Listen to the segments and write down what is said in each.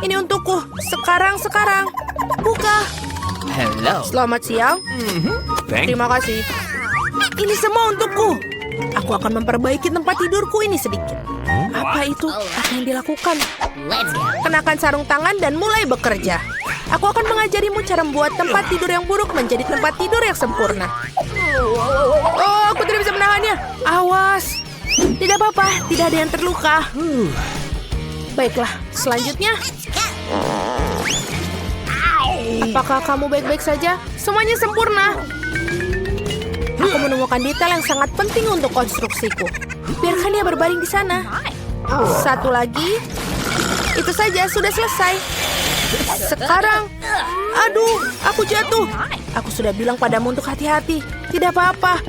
Ini untukku. Sekarang. Buka. Hello. Selamat siang. Terima kasih. Ini semua untukku. Aku akan memperbaiki tempat tidurku ini sedikit. Apa itu? Apa yang dilakukan? Kenakan sarung tangan dan mulai bekerja. Aku akan mengajarimu cara membuat tempat tidur yang buruk menjadi tempat tidur yang sempurna. Oh, aku tidak bisa menahannya. Awas. Tidak apa-apa, tidak ada yang terluka. Baiklah, selanjutnya. Apakah kamu baik-baik saja? Semuanya sempurna. Aku menemukan detail yang sangat penting untuk konstruksiku. Biarkan dia berbaring di sana. Satu lagi. Itu saja, sudah selesai. Sekarang. Aduh, aku jatuh. Aku sudah bilang padamu untuk hati-hati. Tidak apa-apa.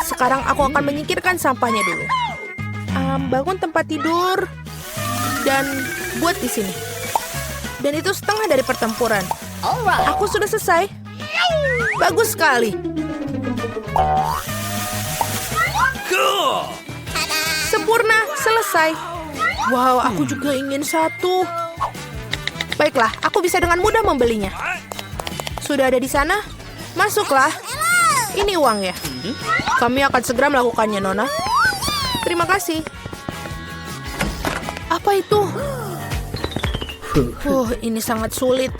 Sekarang aku akan menyingkirkan sampahnya dulu. Bangun tempat tidur. Dan buat di sini. Dan itu setengah dari pertempuran. Aku sudah selesai. Bagus sekali. Sempurna, selesai. Wow, aku juga ingin satu. Baiklah, aku bisa dengan mudah membelinya. Sudah ada di sana? Masuklah. Ini uangnya. Kami akan segera melakukannya, Nona. Terima kasih. Apa itu? Ini sangat sulit.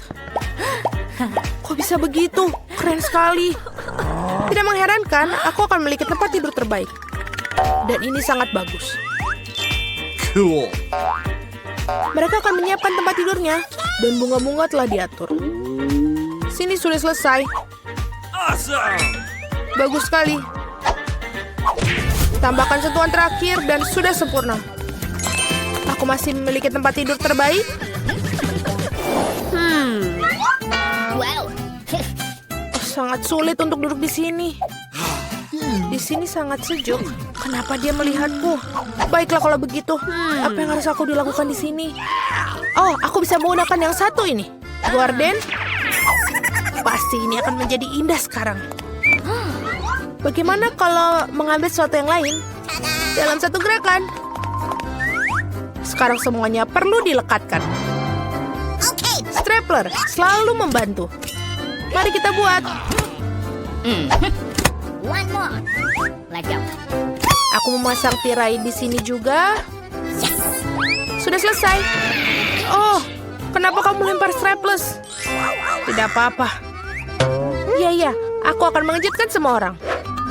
Kok bisa begitu? Keren sekali. Tidak mengherankan, aku akan memiliki tempat tidur terbaik. Dan ini sangat bagus. Cool. Mereka akan menyiapkan tempat tidurnya. Dan bunga-bunga telah diatur. Sini sudah selesai. Awesome. Bagus sekali. Tambahkan sentuhan terakhir dan sudah sempurna. Aku masih memiliki tempat tidur terbaik. Sangat sulit untuk duduk di sini. Di sini sangat sejuk. Kenapa dia melihatku? Baiklah kalau begitu. Apa yang harus aku dilakukan di sini? Oh, aku bisa menggunakan yang satu ini. Gorden. Pasti ini akan menjadi indah sekarang. Bagaimana kalau mengambil sesuatu yang lain dalam satu gerakan? Sekarang semuanya perlu dilekatkan. Stapler selalu membantu. Mari kita buat. One more. Let's go. Aku memasang tirai di sini juga. Sudah selesai. Oh, kenapa kamu lempar strapless? Tidak apa-apa. Iya, aku akan mengejutkan semua orang.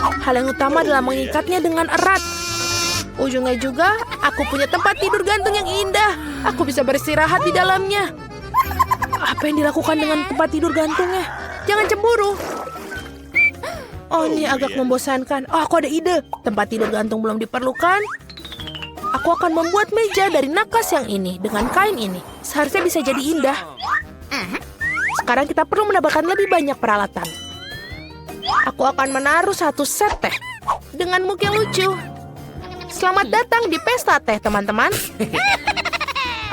Hal yang utama adalah mengikatnya dengan erat. Ujungnya juga, aku punya tempat tidur gantung yang indah. Aku bisa beristirahat di dalamnya. Apa yang dilakukan dengan tempat tidur gantungnya? Jangan cemburu. Oh, ini agak membosankan. Oh, aku ada ide. Tempat tidur gantung belum diperlukan. Aku akan membuat meja dari nakas yang ini dengan kain ini. Seharusnya bisa jadi indah. Sekarang kita perlu mendapatkan lebih banyak peralatan. Aku akan menaruh satu set teh dengan muk yang lucu. Selamat datang di pesta teh, teman-teman.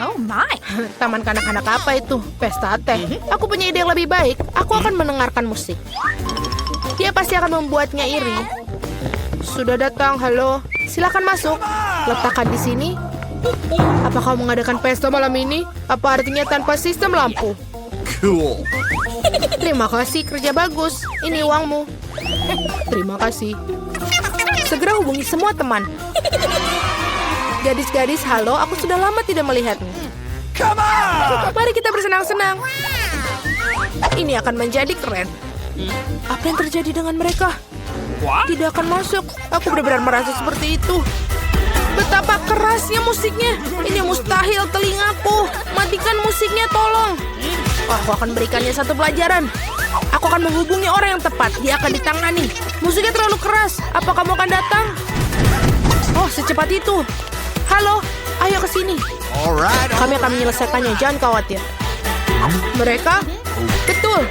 Oh my. Taman kanak-kanak apa itu? Pesta teh. Aku punya ide yang lebih baik. Aku akan mendengarkan musik. Dia pasti akan membuatnya iri. Sudah datang, halo. Silakan masuk. Letakkan di sini. Apa kau mengadakan pesta malam ini? Apa artinya tanpa sistem lampu? Cool. Terima kasih, kerja bagus. Ini uangmu. Terima kasih. Segera hubungi semua teman. Gadis-gadis, halo. Aku sudah lama tidak melihatmu. Come on. Mari kita bersenang-senang. Ini akan menjadi keren. Apa yang terjadi dengan mereka? What? Tidak akan masuk. Aku benar-benar merasa seperti itu. Betapa kerasnya musiknya. Ini mustahil telingaku. Matikan musiknya, tolong. Aku akan berikannya satu pelajaran. Aku akan menghubungi orang yang tepat. Dia akan ditangani. Musiknya terlalu keras. Apa kamu akan datang? Oh, secepat itu. Halo, ayo ke sini. Alright. Kami akan menyelesaikannya, jangan khawatir. Mereka? Betul.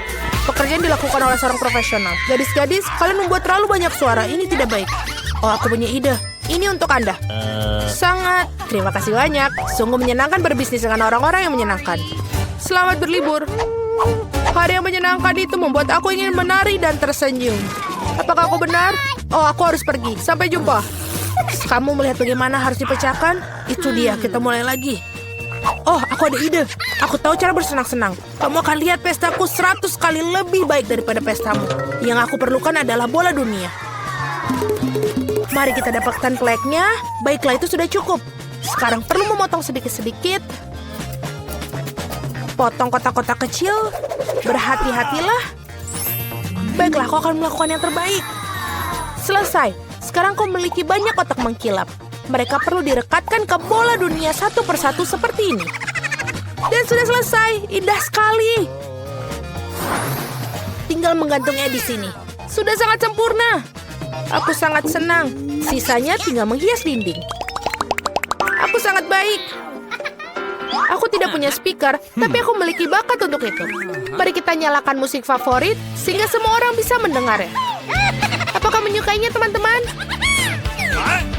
Pekerjaan dilakukan oleh seorang profesional. Gadis-gadis, kalian membuat terlalu banyak suara. Ini tidak baik. Oh, aku punya ide. Ini untuk Anda. Sangat. Terima kasih banyak. Sungguh menyenangkan berbisnis dengan orang-orang yang menyenangkan. Selamat berlibur. Hari yang menyenangkan itu membuat aku ingin menari dan tersenyum. Apakah aku benar? Oh, aku harus pergi. Sampai jumpa. Kamu melihat bagaimana harus dipecahkan? Itu dia, kita mulai lagi. Oh, aku ada ide. Aku tahu cara bersenang-senang. Kamu akan lihat pestaku 100 kali lebih baik daripada pestamu. Yang aku perlukan adalah bola dunia. Mari kita dapatkan flagnya. Baiklah, itu sudah cukup. Sekarang perlu memotong sedikit-sedikit. Potong kotak-kotak kecil. Berhati-hatilah. Baiklah, kau akan melakukan yang terbaik. Selesai. Sekarang kau memiliki banyak kotak mengkilap. Mereka perlu direkatkan ke bola dunia satu persatu seperti ini. Dan sudah selesai. Indah sekali. Tinggal menggantungnya di sini. Sudah sangat sempurna. Aku sangat senang. Sisanya tinggal menghias dinding. Aku sangat baik. Aku tidak punya speaker, tapi aku memiliki bakat untuk itu. Mari kita nyalakan musik favorit, sehingga semua orang bisa mendengarnya. Apakah menyukainya, teman-teman?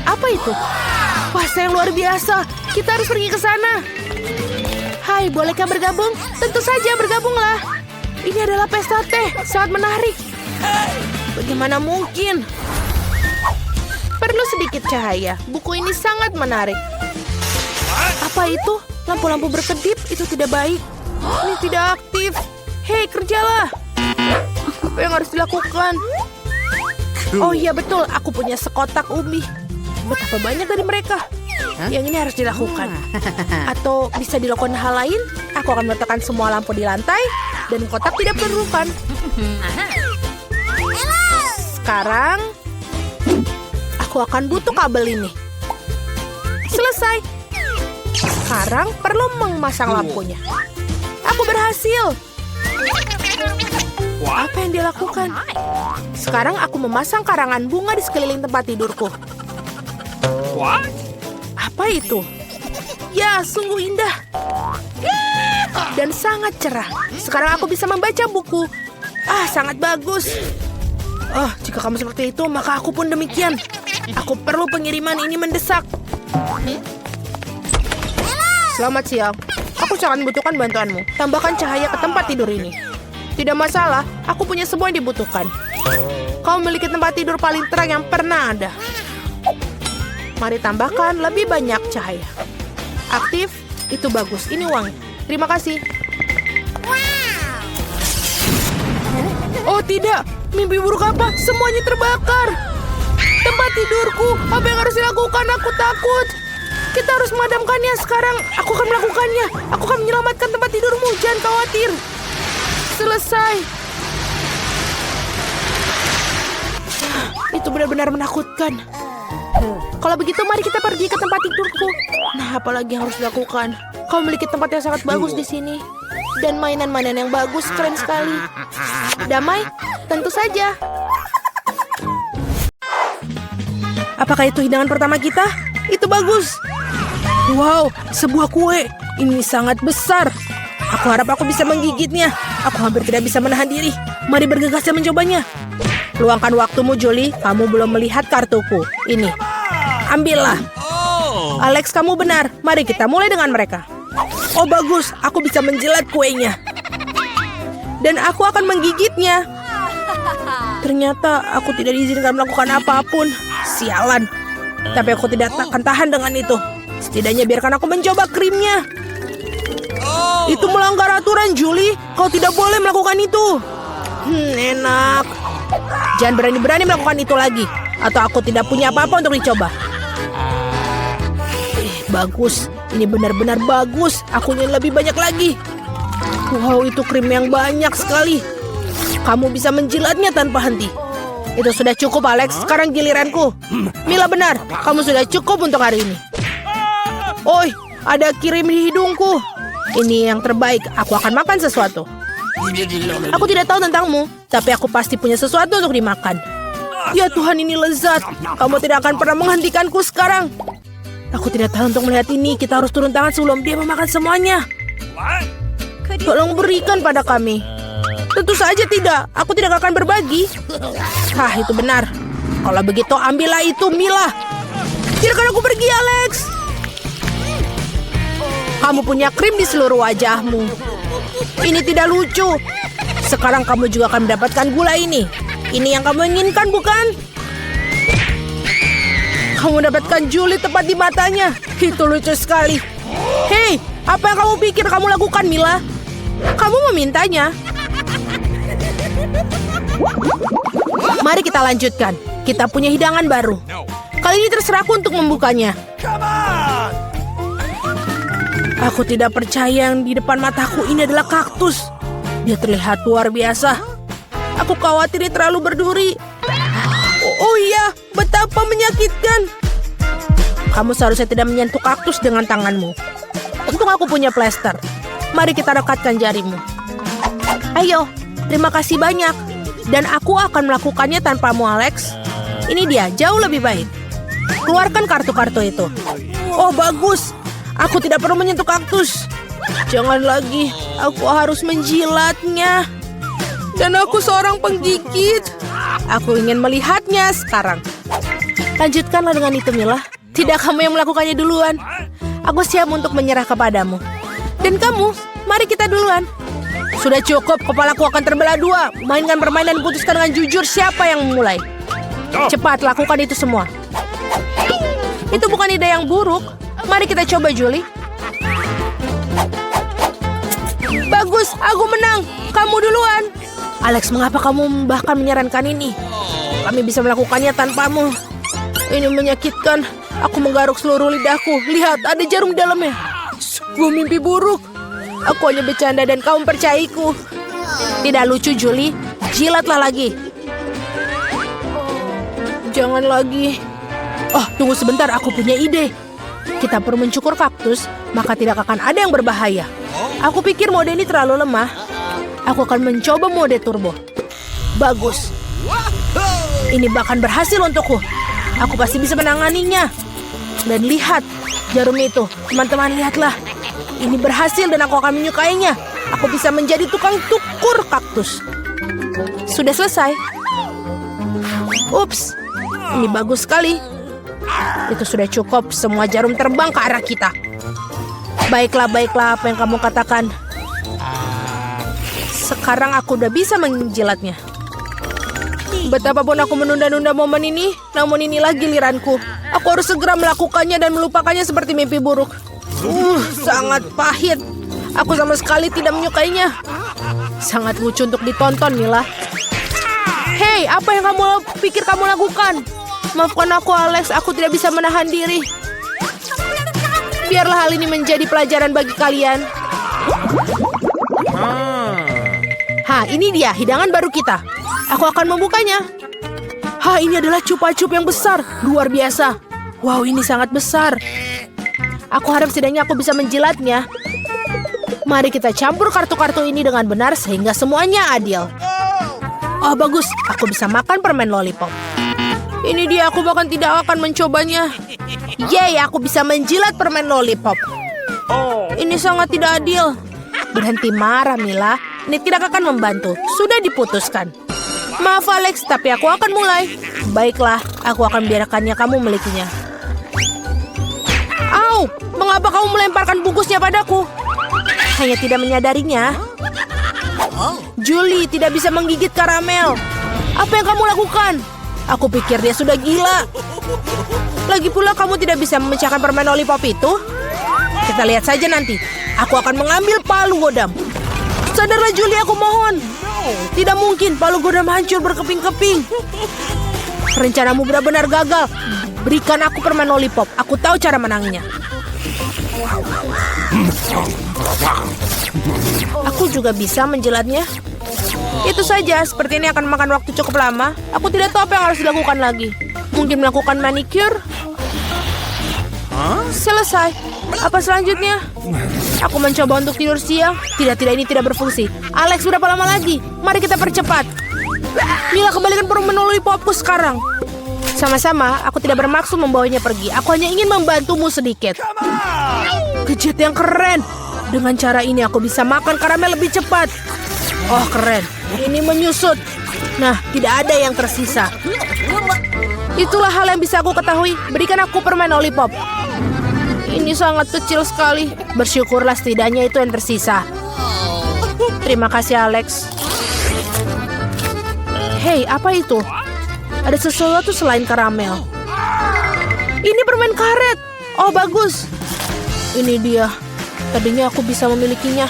Apa itu? Wah, saya luar biasa. Kita harus pergi ke sana. Hai, bolehkah bergabung? Tentu saja, bergabunglah. Ini adalah pesta teh, sangat menarik. Bagaimana mungkin? Perlu sedikit cahaya. Buku ini sangat menarik. Apa itu? Lampu-lampu berkedip, itu tidak baik. Ini tidak aktif. Hei, kerjalah. Apa yang harus dilakukan? Oh iya betul, aku punya sekotak ubi. Betapa banyak dari mereka. Yang ini harus dilakukan. Atau bisa dilakukan hal lain. Aku akan meletakkan semua lampu di lantai. Dan kotak tidak diperlukan. Sekarang aku akan butuh kabel ini. Selesai. Sekarang perlu memasang lampunya. Aku berhasil. Apa yang dia lakukan? Sekarang aku memasang karangan bunga di sekeliling tempat tidurku. What? Apa itu? Ya, sungguh indah. Dan sangat cerah. Sekarang aku bisa membaca buku. Ah, sangat bagus. Oh, jika kamu seperti itu, maka aku pun demikian. Aku perlu pengiriman ini mendesak. Selamat siang. Aku sangat membutuhkan bantuanmu. Tambahkan cahaya ke tempat tidur ini. Tidak masalah, aku punya semua yang dibutuhkan. Kau memiliki tempat tidur paling terang yang pernah ada. Mari tambahkan lebih banyak cahaya. Aktif, itu bagus. Ini uang. Terima kasih. Oh tidak, mimpi buruk apa? Semuanya terbakar. Tempat tidurku, apa yang harus dilakukan? Aku takut. Kita harus memadamkannya sekarang. Aku akan melakukannya. Aku akan menyelamatkan tempat tidurmu. Jangan khawatir. Selesai. Itu benar-benar menakutkan. Kalau begitu, mari kita pergi ke tempat tidurku. Nah, apalagi yang harus dilakukan? Kau memiliki tempat yang sangat bagus di sini. Dan mainan-mainan yang bagus, keren sekali. Damai? Tentu saja. Apakah itu hidangan pertama kita? Itu bagus. Wow, sebuah kue. Ini sangat besar. Aku harap aku bisa menggigitnya. Aku hampir tidak bisa menahan diri. Mari bergegas dan mencobanya. Luangkan waktumu, Julie. Kamu belum melihat kartuku. Ini. Ambillah. Alex, kamu benar. Mari kita mulai dengan mereka. Oh, bagus. Aku bisa menjilat kuenya. Dan aku akan menggigitnya. Ternyata aku tidak diizinkan melakukan apapun. Sialan. Tapi aku tidak akan tahan dengan itu. Setidaknya biarkan aku mencoba krimnya. Itu melanggar aturan, Julie. Kau tidak boleh melakukan itu. Enak. Jangan berani-berani melakukan itu lagi. Atau aku tidak punya apa-apa untuk dicoba. Bagus. Ini benar-benar bagus. Aku ingin lebih banyak lagi. Wow, itu krim yang banyak sekali. Kamu bisa menjilatnya tanpa henti. Itu sudah cukup, Alex. Sekarang giliranku. Mila benar. Kamu sudah cukup untuk hari ini. Oi, ada kirim di hidungku. Ini yang terbaik. Aku akan makan sesuatu. Aku tidak tahu tentangmu, tapi aku pasti punya sesuatu untuk dimakan. Ya Tuhan, ini lezat. Kamu tidak akan pernah menghentikanku sekarang. Aku tidak tahan untuk melihat ini. Kita harus turun tangan sebelum dia memakan semuanya. Tolong berikan pada kami. Tentu saja tidak. Aku tidak akan berbagi. Hah, itu benar. Kalau begitu, ambillah itu, Mila. Biarkan aku pergi, Alex. Kamu punya krim di seluruh wajahmu. Ini tidak lucu. Sekarang kamu juga akan mendapatkan gula ini. Ini yang kamu inginkan, bukan? Kamu mendapatkan Julie tepat di matanya. Itu lucu sekali. Hei, apa yang kamu pikir kamu lakukan, Mila? Kamu memintanya. Mari kita lanjutkan. Kita punya hidangan baru. Kali ini terserahku untuk membukanya. Come on! Aku tidak percaya yang di depan mataku ini adalah kaktus. Dia terlihat luar biasa. Aku khawatir dia terlalu berduri. Oh iya, betapa menyakitkan. Kamu seharusnya tidak menyentuh kaktus dengan tanganmu. Untung aku punya plester. Mari kita rekatkan jarimu. Ayo, terima kasih banyak. Dan aku akan melakukannya tanpamu, Alex. Ini dia, jauh lebih baik. Keluarkan kartu-kartu itu. Oh, bagus. Aku tidak perlu menyentuh kaktus. Jangan lagi, aku harus menjilatnya. Dan aku seorang penggigit. Aku ingin melihatnya sekarang. Lanjutkanlah dengan itu, Mila. Tidak kamu yang melakukannya duluan. Aku siap untuk menyerah kepadamu. Dan kamu, mari kita duluan. Sudah cukup, kepalaku akan terbelah dua. Mainkan permainan dan putuskan dengan jujur siapa yang memulai. Cepat, lakukan itu semua. Itu bukan ide yang buruk. Mari kita coba, Julie. Bagus, aku menang. Kamu duluan. Alex, mengapa kamu bahkan menyarankan ini? Kami bisa melakukannya tanpamu. Ini menyakitkan. Aku menggaruk seluruh lidahku. Lihat, ada jarum di dalamnya. Sungguh mimpi buruk. Aku hanya bercanda dan kamu percayaiku. Tidak lucu, Julie. Jilatlah lagi. Jangan lagi. Oh, tunggu sebentar. Aku punya ide. Kita perlu mencukur kaktus, maka tidak akan ada yang berbahaya. Aku pikir mode ini terlalu lemah. Aku akan mencoba mode turbo. Bagus. Ini bahkan berhasil untukku. Aku pasti bisa menanganinya. Dan lihat, jarum itu. Teman-teman, lihatlah. Ini berhasil dan aku akan menyukainya. Aku bisa menjadi tukang tukur kaktus. Sudah selesai. Ups, ini bagus sekali. Itu sudah cukup. Semua jarum terbang ke arah kita. Baiklah, baiklah apa yang kamu katakan. Sekarang aku udah bisa menjilatnya. Betapapun aku menunda-nunda momen ini, namun inilah giliranku. Aku harus segera melakukannya dan melupakannya seperti mimpi buruk. Sangat pahit. Aku sama sekali tidak menyukainya. Sangat lucu untuk ditonton, Mila. Hei, apa yang kamu pikir kamu lakukan? Maafkan aku, Alex. Aku tidak bisa menahan diri. Biarlah hal ini menjadi pelajaran bagi kalian. Ini dia hidangan baru kita. Aku akan membukanya. Ini adalah cupa-cup yang besar. Luar biasa. Wow, ini sangat besar. Aku harap setidaknya aku bisa menjilatnya. Mari kita campur kartu-kartu ini dengan benar sehingga semuanya adil. Oh, bagus. Aku bisa makan permen lollipop. Ini dia, aku bahkan tidak akan mencobanya. Yeay, aku bisa menjilat permen lollipop. Ini sangat tidak adil. Berhenti marah, Mila. Ini tidak akan membantu. Sudah diputuskan. Maaf, Alex, tapi aku akan mulai. Baiklah, aku akan biarkannya kamu milikinya. Au, mengapa kamu melemparkan bungkusnya padaku? Hanya tidak menyadarinya. Julie tidak bisa menggigit karamel. Apa yang kamu lakukan? Aku pikir dia sudah gila. Lagi pula kamu tidak bisa memecahkan permen lollipop itu. Kita lihat saja nanti. Aku akan mengambil palu godam. Sadarlah Julie, aku mohon. Tidak mungkin palu godam hancur berkeping-keping. Rencanamu benar-benar gagal. Berikan aku permen lollipop. Aku tahu cara menangnya. Aku juga bisa menjilatnya. Itu saja, seperti ini akan makan waktu cukup lama. Aku tidak tahu apa yang harus dilakukan lagi. Mungkin melakukan manicure. Selesai. Apa selanjutnya? Aku mencoba untuk tidur siang. Tidak, ini tidak berfungsi. Alex, berapa lama lagi? Mari kita percepat. Mila, kembalikan permen lollipopku sekarang. Sama-sama, aku tidak bermaksud membawanya pergi. Aku hanya ingin membantumu sedikit. Gadget yang keren. Dengan cara ini aku bisa makan karamel lebih cepat. Oh, keren. Ini menyusut. Nah, tidak ada yang tersisa. Itulah hal yang bisa aku ketahui. Berikan aku permen lollipop. Ini sangat kecil sekali. Bersyukurlah setidaknya itu yang tersisa. Terima kasih, Alex. Hei, apa itu? Ada sesuatu selain karamel. Ini permen karet. Oh, bagus. Ini dia. Tadinya aku bisa memilikinya.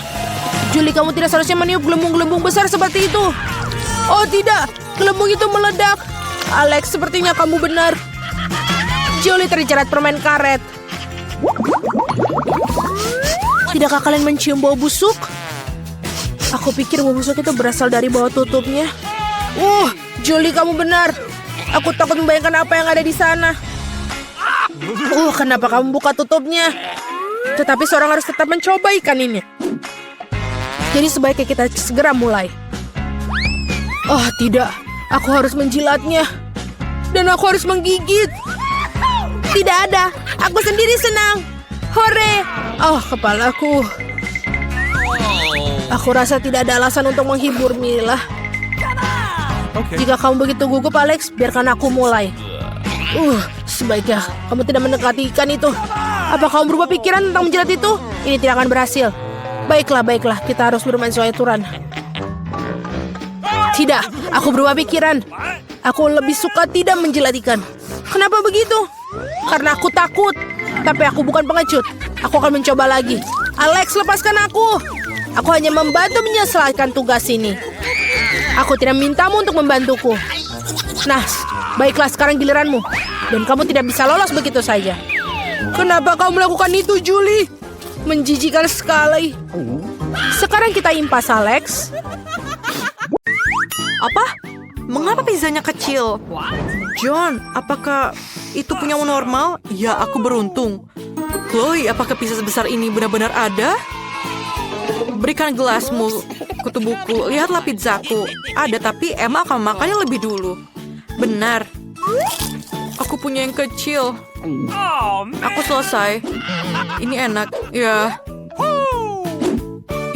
Julie, kamu tidak seharusnya meniup gelembung-gelembung besar seperti itu. Oh tidak, gelembung itu meledak. Alex, sepertinya kamu benar. Julie terjerat permen karet. Tidakkah kalian mencium bau busuk? Aku pikir bau busuk itu berasal dari bawah tutupnya. Julie, kamu benar. Aku takut membayangkan apa yang ada di sana. Kenapa kamu buka tutupnya? Tetapi seorang harus tetap mencoba ikan ini. Jadi sebaiknya kita segera mulai. Oh tidak, aku harus menjilatnya. Dan aku harus menggigit. Tidak ada, aku sendiri senang. Hore! Oh, kepalaku. Aku rasa tidak ada alasan untuk menghibur Mila. Jika kamu begitu gugup, Alex, biarkan aku mulai. Sebaiknya kamu tidak mendekati ikan itu. Apa kamu berubah pikiran tentang menjilat itu? Ini tidak akan berhasil. Baiklah, kita harus bermain sesuai aturan. Tidak, aku berubah pikiran. Aku lebih suka tidak menjilat ikan. Kenapa begitu? Karena aku takut. Tapi aku bukan pengecut. Aku akan mencoba lagi. Alex, lepaskan aku. Aku hanya membantu menyelesaikan tugas ini. Aku tidak mintamu untuk membantuku. Nah, baiklah, sekarang giliranmu. Dan kamu tidak bisa lolos begitu saja. Kenapa kamu melakukan itu, Julie? Menjijikan sekali. Sekarang kita impas, Alex. Apa? Mengapa pizzanya kecil? John, apakah itu punyamu normal? Ya, aku beruntung. Chloe, apakah pizza sebesar ini benar-benar ada? Berikan gelasmu ke tubuhku. Lihatlah pizzaku. Ada, tapi Emma akan makannya lebih dulu. Benar. Aku punya yang kecil. Aku selesai. Ini enak. Ya.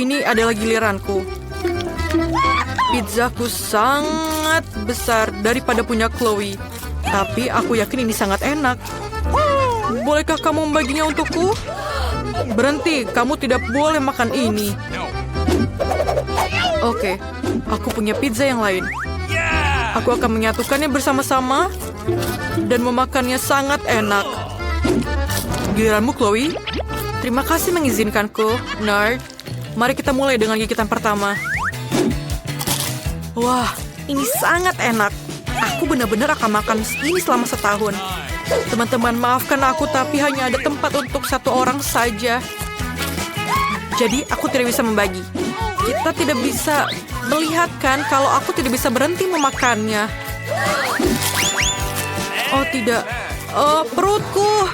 Ini adalah giliranku. Pizzaku sangat besar daripada punya Chloe. Tapi aku yakin ini sangat enak. Bolehkah kamu membaginya untukku? Berhenti, kamu tidak boleh makan ini. Oke, aku punya pizza yang lain. Aku akan menyatukannya bersama-sama dan memakannya sangat enak. Giliranmu, Chloe. Terima kasih mengizinkanku, nerd. Mari kita mulai dengan gigitan pertama. Wah, ini sangat enak. Aku benar-benar akan makan ini selama setahun. Teman-teman, maafkan aku, tapi hanya ada tempat untuk satu orang saja. Jadi, aku tidak bisa membagi. Kita tidak bisa melihatkan kalau aku tidak bisa berhenti memakannya. Oh, tidak. Oh, perutku.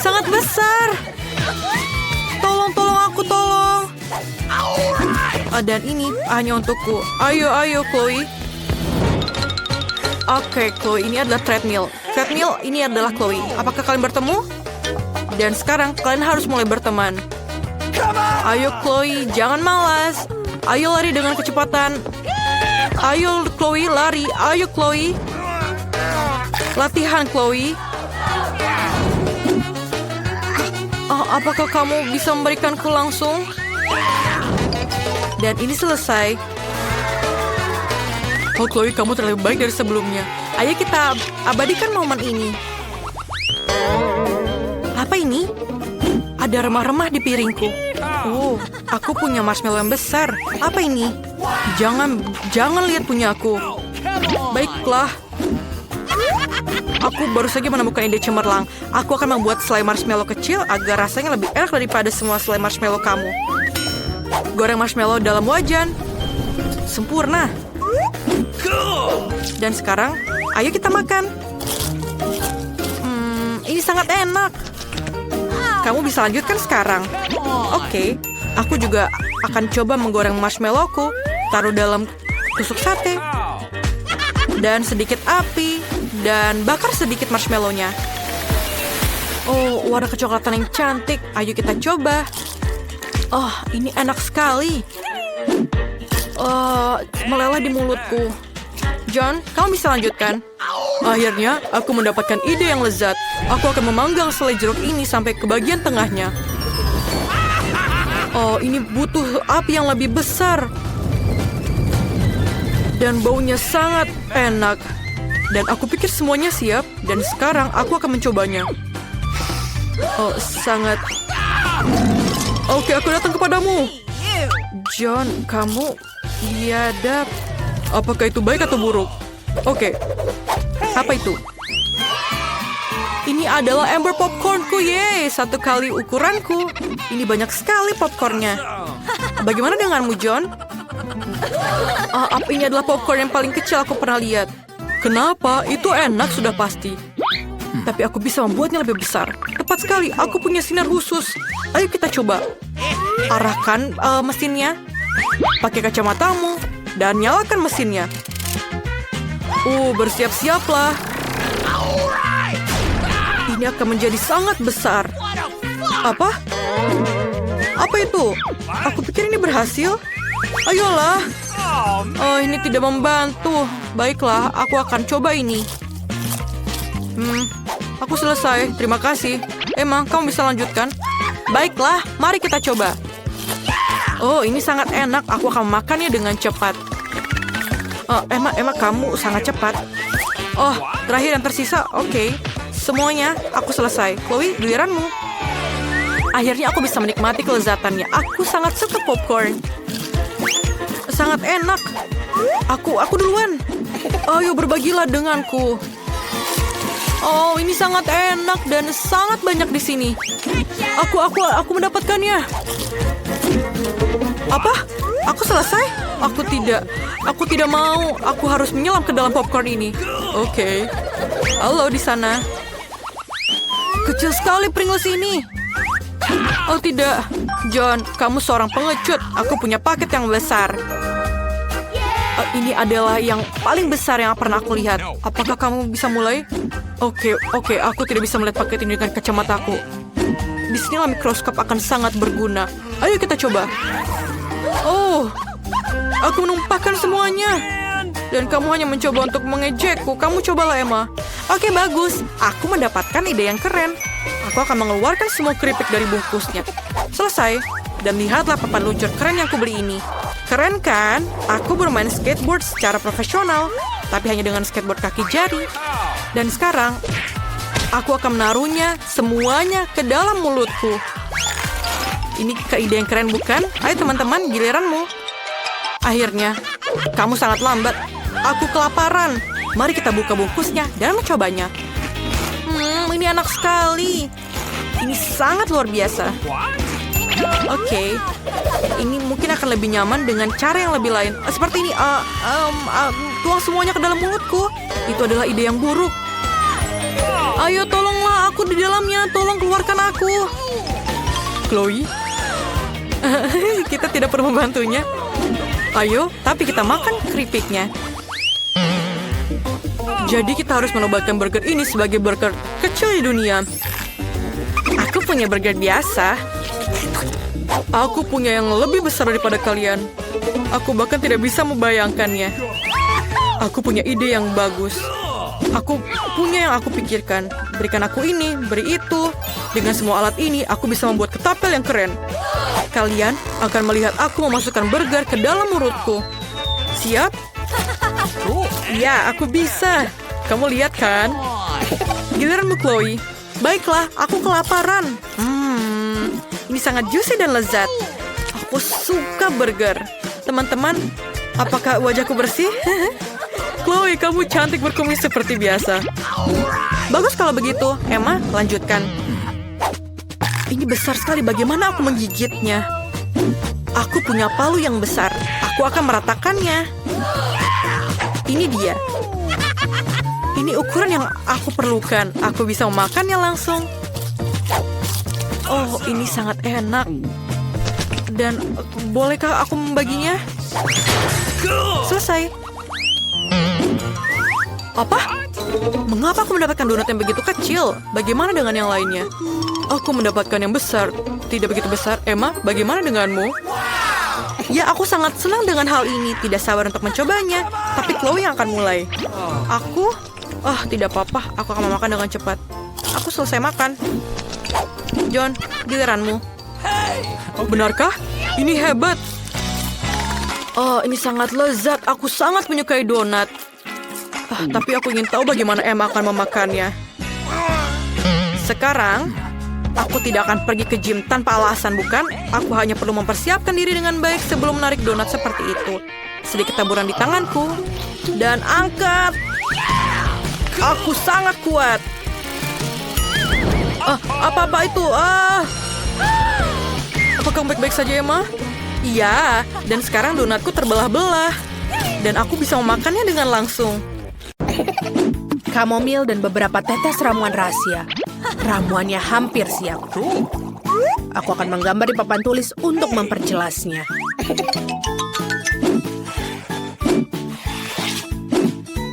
Sangat besar. Tolong aku, tolong. Dan ini hanya untukku. Ayo, Chloe. Oke, Chloe, ini adalah treadmill. Treadmill, ini adalah Chloe. Apakah kalian bertemu? Dan sekarang kalian harus mulai berteman. Ayo, Chloe, jangan malas. Ayo lari dengan kecepatan. Ayo, Chloe, lari. Ayo, Chloe. Latihan, Chloe. Oh, apakah kamu bisa memberikanku langsung? Dan ini selesai. Oh, Chloe, kamu terlalu baik dari sebelumnya. Ayo kita abadikan momen ini. Apa ini? Ada remah-remah di piringku. Oh, aku punya marshmallow yang besar. Apa ini? Jangan lihat punya aku. Baiklah. Aku baru saja menemukan ide cemerlang. Aku akan membuat selai marshmallow kecil agar rasanya lebih enak daripada semua selai marshmallow kamu. Goreng marshmallow dalam wajan. Sempurna. Dan sekarang, ayo kita makan. Ini sangat enak. Kamu bisa lanjutkan sekarang. Oke, aku juga akan coba menggoreng marshmallowku. Taruh dalam tusuk sate. Dan sedikit api. Dan bakar sedikit marshmallownya. Oh, warna kecoklatan yang cantik. Ayo kita coba. Oh, ini enak sekali. Meleleh di mulutku. John, kamu bisa lanjutkan. Akhirnya, aku mendapatkan ide yang lezat. Aku akan memanggang selai jeruk ini sampai ke bagian tengahnya. Oh, ini butuh api yang lebih besar. Dan baunya sangat enak. Dan aku pikir semuanya siap. Dan sekarang aku akan mencobanya. Oh, sangat Oke, aku datang kepadamu. John, kamu biadab. Apakah itu baik atau buruk? Oke, apa itu? Ini adalah ember popcornku, yeay. 1 kali ukuranku. Ini banyak sekali popcornnya. Bagaimana denganmu, John? Ini adalah popcorn yang paling kecil aku pernah lihat. Kenapa? Itu enak sudah pasti. Tapi aku bisa membuatnya lebih besar. Tepat sekali, aku punya sinar khusus. Ayo kita coba. Arahkan mesinnya. Pakai kacamatamu. Dan nyalakan mesinnya. Bersiap-siaplah. Ini akan menjadi sangat besar. Apa? Apa itu? Aku pikir ini berhasil. Ayolah. Oh, ini tidak membantu. Baiklah, aku akan coba ini. Aku selesai. Terima kasih. Emang, kamu bisa lanjutkan? Baiklah, mari kita coba. Oh, ini sangat enak. Aku akan makannya dengan cepat. Emma, kamu sangat cepat. Oh, terakhir yang tersisa. Oke. Semuanya, aku selesai. Chloe, giliranmu. Akhirnya aku bisa menikmati kelezatannya. Aku sangat suka popcorn. Sangat enak. Aku duluan. Ayo berbagilah denganku. Oh, ini sangat enak dan sangat banyak di sini. Aku mendapatkannya. Apa? Aku selesai? Aku tidak mau. Aku harus menyelam ke dalam popcorn ini. Oke. Halo di sana. Kecil sekali Pringles ini. Oh tidak. John, kamu seorang pengecut. Aku punya paket yang besar. Ini adalah yang paling besar yang pernah aku lihat. Apakah kamu bisa mulai? Oke, aku tidak bisa melihat paket ini dengan kacamataku. Di sinilah mikroskop akan sangat berguna. Ayo kita coba. Oh, aku menumpahkan semuanya. Dan kamu hanya mencoba untuk mengejekku. Kamu cobalah, Emma. Oke, bagus. Aku mendapatkan ide yang keren. Aku akan mengeluarkan semua keripik dari bungkusnya. Selesai. Dan lihatlah papan luncur keren yang kubeli ini. Keren kan? Aku bermain skateboard secara profesional. Tapi hanya dengan skateboard kaki jari. Dan sekarang, aku akan menaruhnya semuanya ke dalam mulutku. Ini ide yang keren bukan? Ayo teman-teman, giliranmu. Akhirnya, kamu sangat lambat. Aku kelaparan. Mari kita buka bungkusnya dan mencobanya. Ini enak sekali. Ini sangat luar biasa. Oke. Ini mungkin akan lebih nyaman dengan cara yang lebih lain. Seperti ini. Tuang semuanya ke dalam mulutku. Itu adalah ide yang buruk. Ayo tolonglah, aku di dalamnya. Tolong keluarkan aku. Chloe? Kita tidak perlu membantunya. Ayo, tapi kita makan keripiknya. Jadi kita harus menobatkan burger ini sebagai burger kecil di dunia. Aku punya burger biasa. Aku punya yang lebih besar daripada kalian. Aku bahkan tidak bisa membayangkannya. Aku punya ide yang bagus. Aku punya yang aku pikirkan. Berikan aku ini, beri itu. Dengan semua alat ini, aku bisa membuat ketapel yang keren. Kalian akan melihat aku memasukkan burger ke dalam mulutku. Siap? Ya, aku bisa. Kamu lihat kan? Giliranmu, Chloe. Baiklah, aku kelaparan. Ini sangat juicy dan lezat. Aku suka burger. Teman-teman, apakah wajahku bersih? Chloe, kamu cantik berkumis seperti biasa. Bagus kalau begitu. Emma, lanjutkan. Ini besar sekali. Bagaimana aku menggigitnya? Aku punya palu yang besar. Aku akan meratakannya. Ini dia. Ini ukuran yang aku perlukan. Aku bisa memakannya langsung. Oh, ini sangat enak. Dan bolehkah aku membaginya? Selesai. Apa? Mengapa aku mendapatkan donat yang begitu kecil? Bagaimana dengan yang lainnya? Aku mendapatkan yang besar. Tidak begitu besar. Emma, bagaimana denganmu? Ya, aku sangat senang dengan hal ini. Tidak sabar untuk mencobanya. Tapi Chloe yang akan mulai. Aku? Tidak apa-apa. Aku akan memakan dengan cepat. Aku selesai makan. John, giliranmu. Benarkah? Ini hebat. Ini sangat lezat. Aku sangat menyukai donat. Tapi aku ingin tahu bagaimana Emma akan memakannya. Sekarang, Aku tidak akan pergi ke gym tanpa alasan, bukan? Aku hanya perlu mempersiapkan diri dengan baik sebelum menarik donat seperti itu. Sedikit taburan di tanganku. Dan angkat. Aku sangat kuat. Apa-apa itu? Apa kamu baik-baik saja, Emma? Iya, dan sekarang donatku terbelah-belah. Dan aku bisa memakannya dengan langsung. Kamomil dan beberapa tetes ramuan rahasia. Ramuannya hampir siap. Aku akan menggambar di papan tulis untuk memperjelasnya.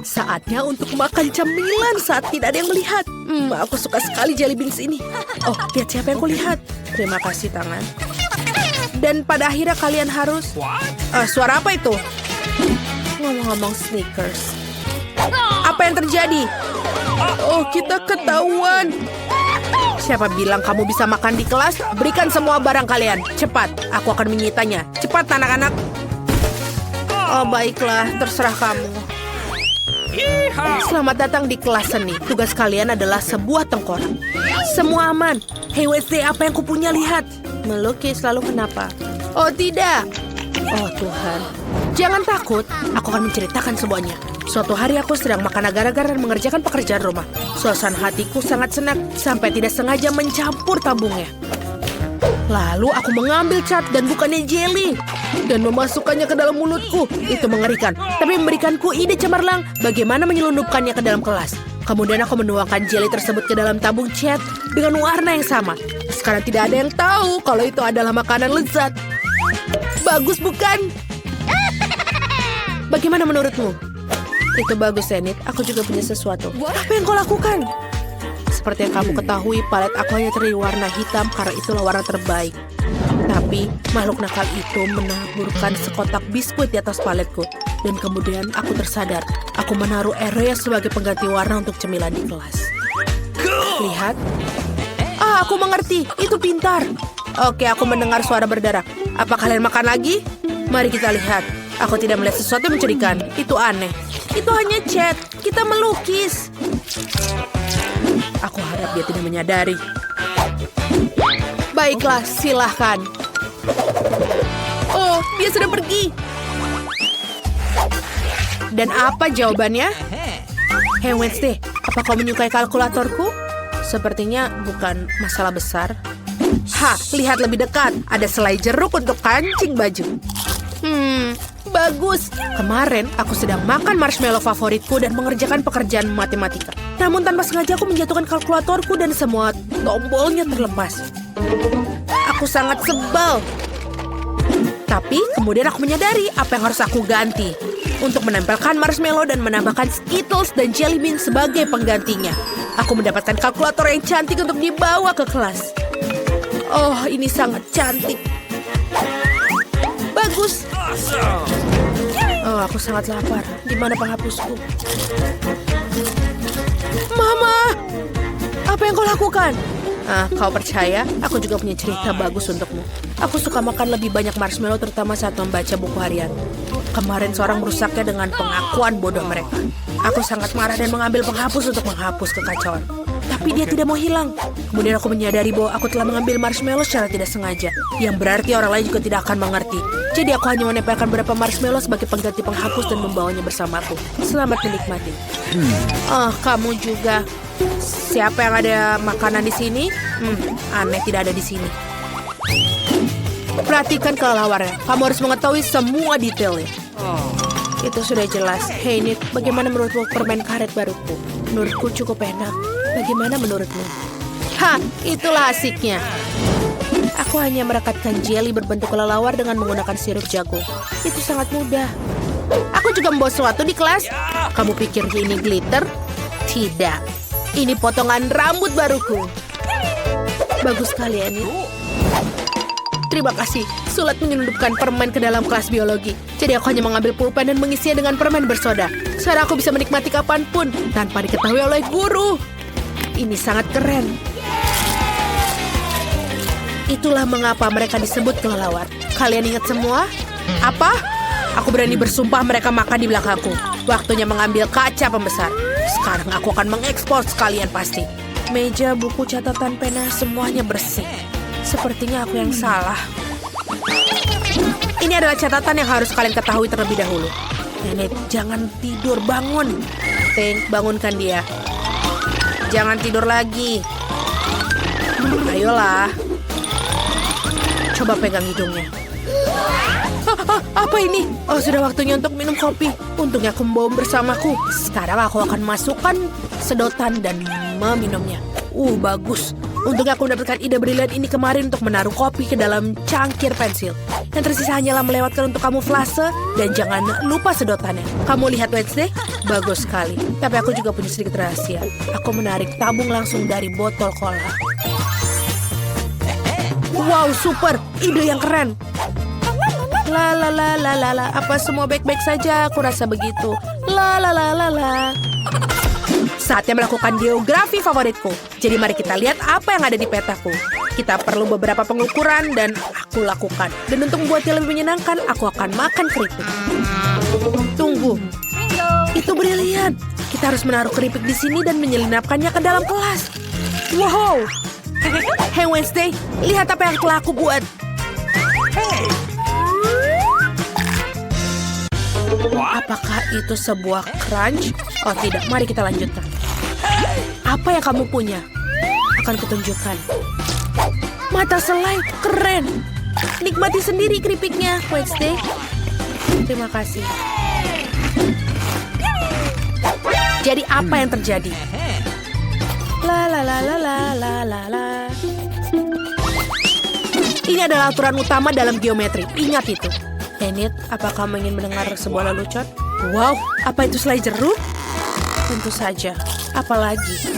Saatnya untuk makan cemilan saat tidak ada yang melihat. Aku suka sekali jelly beans ini. Oh, lihat siapa yang kulihat. Terima kasih, tangan. Dan pada akhirnya kalian harus... suara apa itu? Ngomong-ngomong Snickers. Apa yang terjadi? Oh, kita ketahuan. Siapa bilang kamu bisa makan di kelas? Berikan semua barang kalian. Cepat, aku akan menyitanya. Cepat, anak-anak. Oh, baiklah. Terserah kamu. Selamat datang di kelas seni. Tugas kalian adalah sebuah tengkorak. Semua aman. Hey Wednesday, apa yang kupunya? Lihat. Melukis, lalu kenapa? Oh, tidak. Oh, Tuhan. Jangan takut. Aku akan menceritakan semuanya. Suatu hari aku sedang makan agar-agar dan mengerjakan pekerjaan rumah. Suasana hatiku sangat senang sampai tidak sengaja mencampur tabungnya. Lalu aku mengambil cat dan bukannya jelly dan memasukkannya ke dalam mulutku. Itu mengerikan, tapi memberikanku ide cemerlang bagaimana menyelundupkannya ke dalam kelas. Kemudian aku menuangkan jelly tersebut ke dalam tabung cat dengan warna yang sama. Sekarang tidak ada yang tahu kalau itu adalah makanan lezat. Bagus bukan? Bagaimana menurutmu? Itu bagus, Enid. Aku juga punya sesuatu. Apa yang kau lakukan? Seperti yang kamu ketahui, palet aku hanya terdiri warna hitam karena itulah warna terbaik. Tapi makhluk nakal itu menaburkan sekotak biskuit di atas paletku. Dan kemudian aku tersadar. Aku menaruh area sebagai pengganti warna untuk cemilan di kelas. Lihat. Aku mengerti. Itu pintar. Oke, aku mendengar suara berdarah. Apa kalian makan lagi? Mari kita lihat. Aku tidak melihat sesuatu yang mencurigakan. Itu aneh. Itu hanya cat. Kita melukis. Aku harap dia tidak menyadari. Baiklah, silahkan. Oh, dia sudah pergi. Dan apa jawabannya? Hey Wednesday, apa kau menyukai kalkulatorku? Sepertinya bukan masalah besar. Lihat lebih dekat. Ada selai jeruk untuk kancing baju. Bagus. Kemarin aku sedang makan marshmallow favoritku dan mengerjakan pekerjaan matematika. Namun tanpa sengaja aku menjatuhkan kalkulatorku dan semua tombolnya terlepas. Aku sangat sebal. Tapi kemudian aku menyadari apa yang harus aku ganti. Untuk menempelkan marshmallow dan menambahkan Skittles dan jelly bean sebagai penggantinya. Aku mendapatkan kalkulator yang cantik untuk dibawa ke kelas. Oh, ini sangat cantik. Bagus. Oh, aku sangat lapar. Di mana penghapusku? Mama! Apa yang kau lakukan? Kau percaya? Aku juga punya cerita bagus untukmu. Aku suka makan lebih banyak marshmallow terutama saat membaca buku harian. Kemarin seorang merusaknya dengan pengakuan bodoh mereka. Aku sangat marah dan mengambil penghapus untuk menghapus kekacauan. Tapi dia tidak mau hilang. Kemudian aku menyadari bahwa aku telah mengambil marshmallow secara tidak sengaja. Yang berarti orang lain juga tidak akan mengerti. Jadi aku hanya menempelkan beberapa marshmallow sebagai pengganti penghapus dan membawanya bersamaku. Selamat menikmati. Kamu juga. Siapa yang ada makanan di sini? Aneh tidak ada di sini. Perhatikan kelelawarnya. Kamu harus mengetahui semua detailnya. Itu sudah jelas. Hey Nick, bagaimana menurutmu permen karet baruku? Menurutku cukup enak. Bagaimana menurutmu? Itulah asiknya. Aku hanya merekatkan jelly berbentuk kelelawar dengan menggunakan sirup jagung. Itu sangat mudah. Aku juga membawa sesuatu di kelas. Kamu pikir ini glitter? Tidak. Ini potongan rambut baruku. Bagus sekali, Annie. Terima kasih. Sulit menyelundupkan permen ke dalam kelas biologi. Jadi aku hanya mengambil pulpen dan mengisinya dengan permen bersoda. Sekarang aku bisa menikmati kapanpun tanpa diketahui oleh guru. Ini sangat keren. Itulah mengapa mereka disebut kelelawar. Kalian ingat semua? Apa? Aku berani bersumpah mereka makan di belakangku. Waktunya mengambil kaca pembesar. Sekarang aku akan mengekspos kalian pasti. Meja, buku, catatan, pena, semuanya bersih. Sepertinya aku yang salah. Ini adalah catatan yang harus kalian ketahui terlebih dahulu. Nenek, jangan tidur, bangun. Think, bangunkan dia. Jangan tidur lagi. Ayolah. Coba pegang hidungnya. Apa ini? Oh, sudah waktunya untuk minum kopi. Untungnya aku membawa bersamaku. Sekarang aku akan masukkan sedotan dan meminumnya. Bagus. Untungnya aku mendapatkan ide brilian ini kemarin untuk menaruh kopi ke dalam cangkir pensil. Yang tersisa hanyalah melewatkan untuk kamuflase dan jangan lupa sedotannya. Kamu lihat Wednesday? Bagus sekali. Tapi aku juga punya sedikit rahasia. Aku menarik tabung langsung dari botol cola. Wow, super. Ide yang keren. La la la la la la. Apa semua baik-baik saja? Aku rasa begitu. La la la la la. Saatnya melakukan geografi favoritku. Jadi mari kita lihat apa yang ada di petaku. Kita perlu beberapa pengukuran dan aku lakukan. Dan untuk membuatnya lebih menyenangkan, aku akan makan keripik. Tunggu. Itu brilian. Kita harus menaruh keripik di sini dan menyelinapkannya ke dalam kelas. Wow. Hey Wednesday, lihat apa yang telah aku buat. Apakah itu sebuah crunch? Oh tidak, mari kita lanjutkan. Apa yang kamu punya? Akan kutunjukkan. Mata selai, keren. Nikmati sendiri keripiknya, Wednesday. Terima kasih. Jadi apa yang terjadi? La la la la la la la la. Ini adalah aturan utama dalam geometri. Ingat itu. Enid, apa kamu ingin mendengar sebuah lelucon? Wow, apa itu selai jeruk? Tentu saja. Apalagi?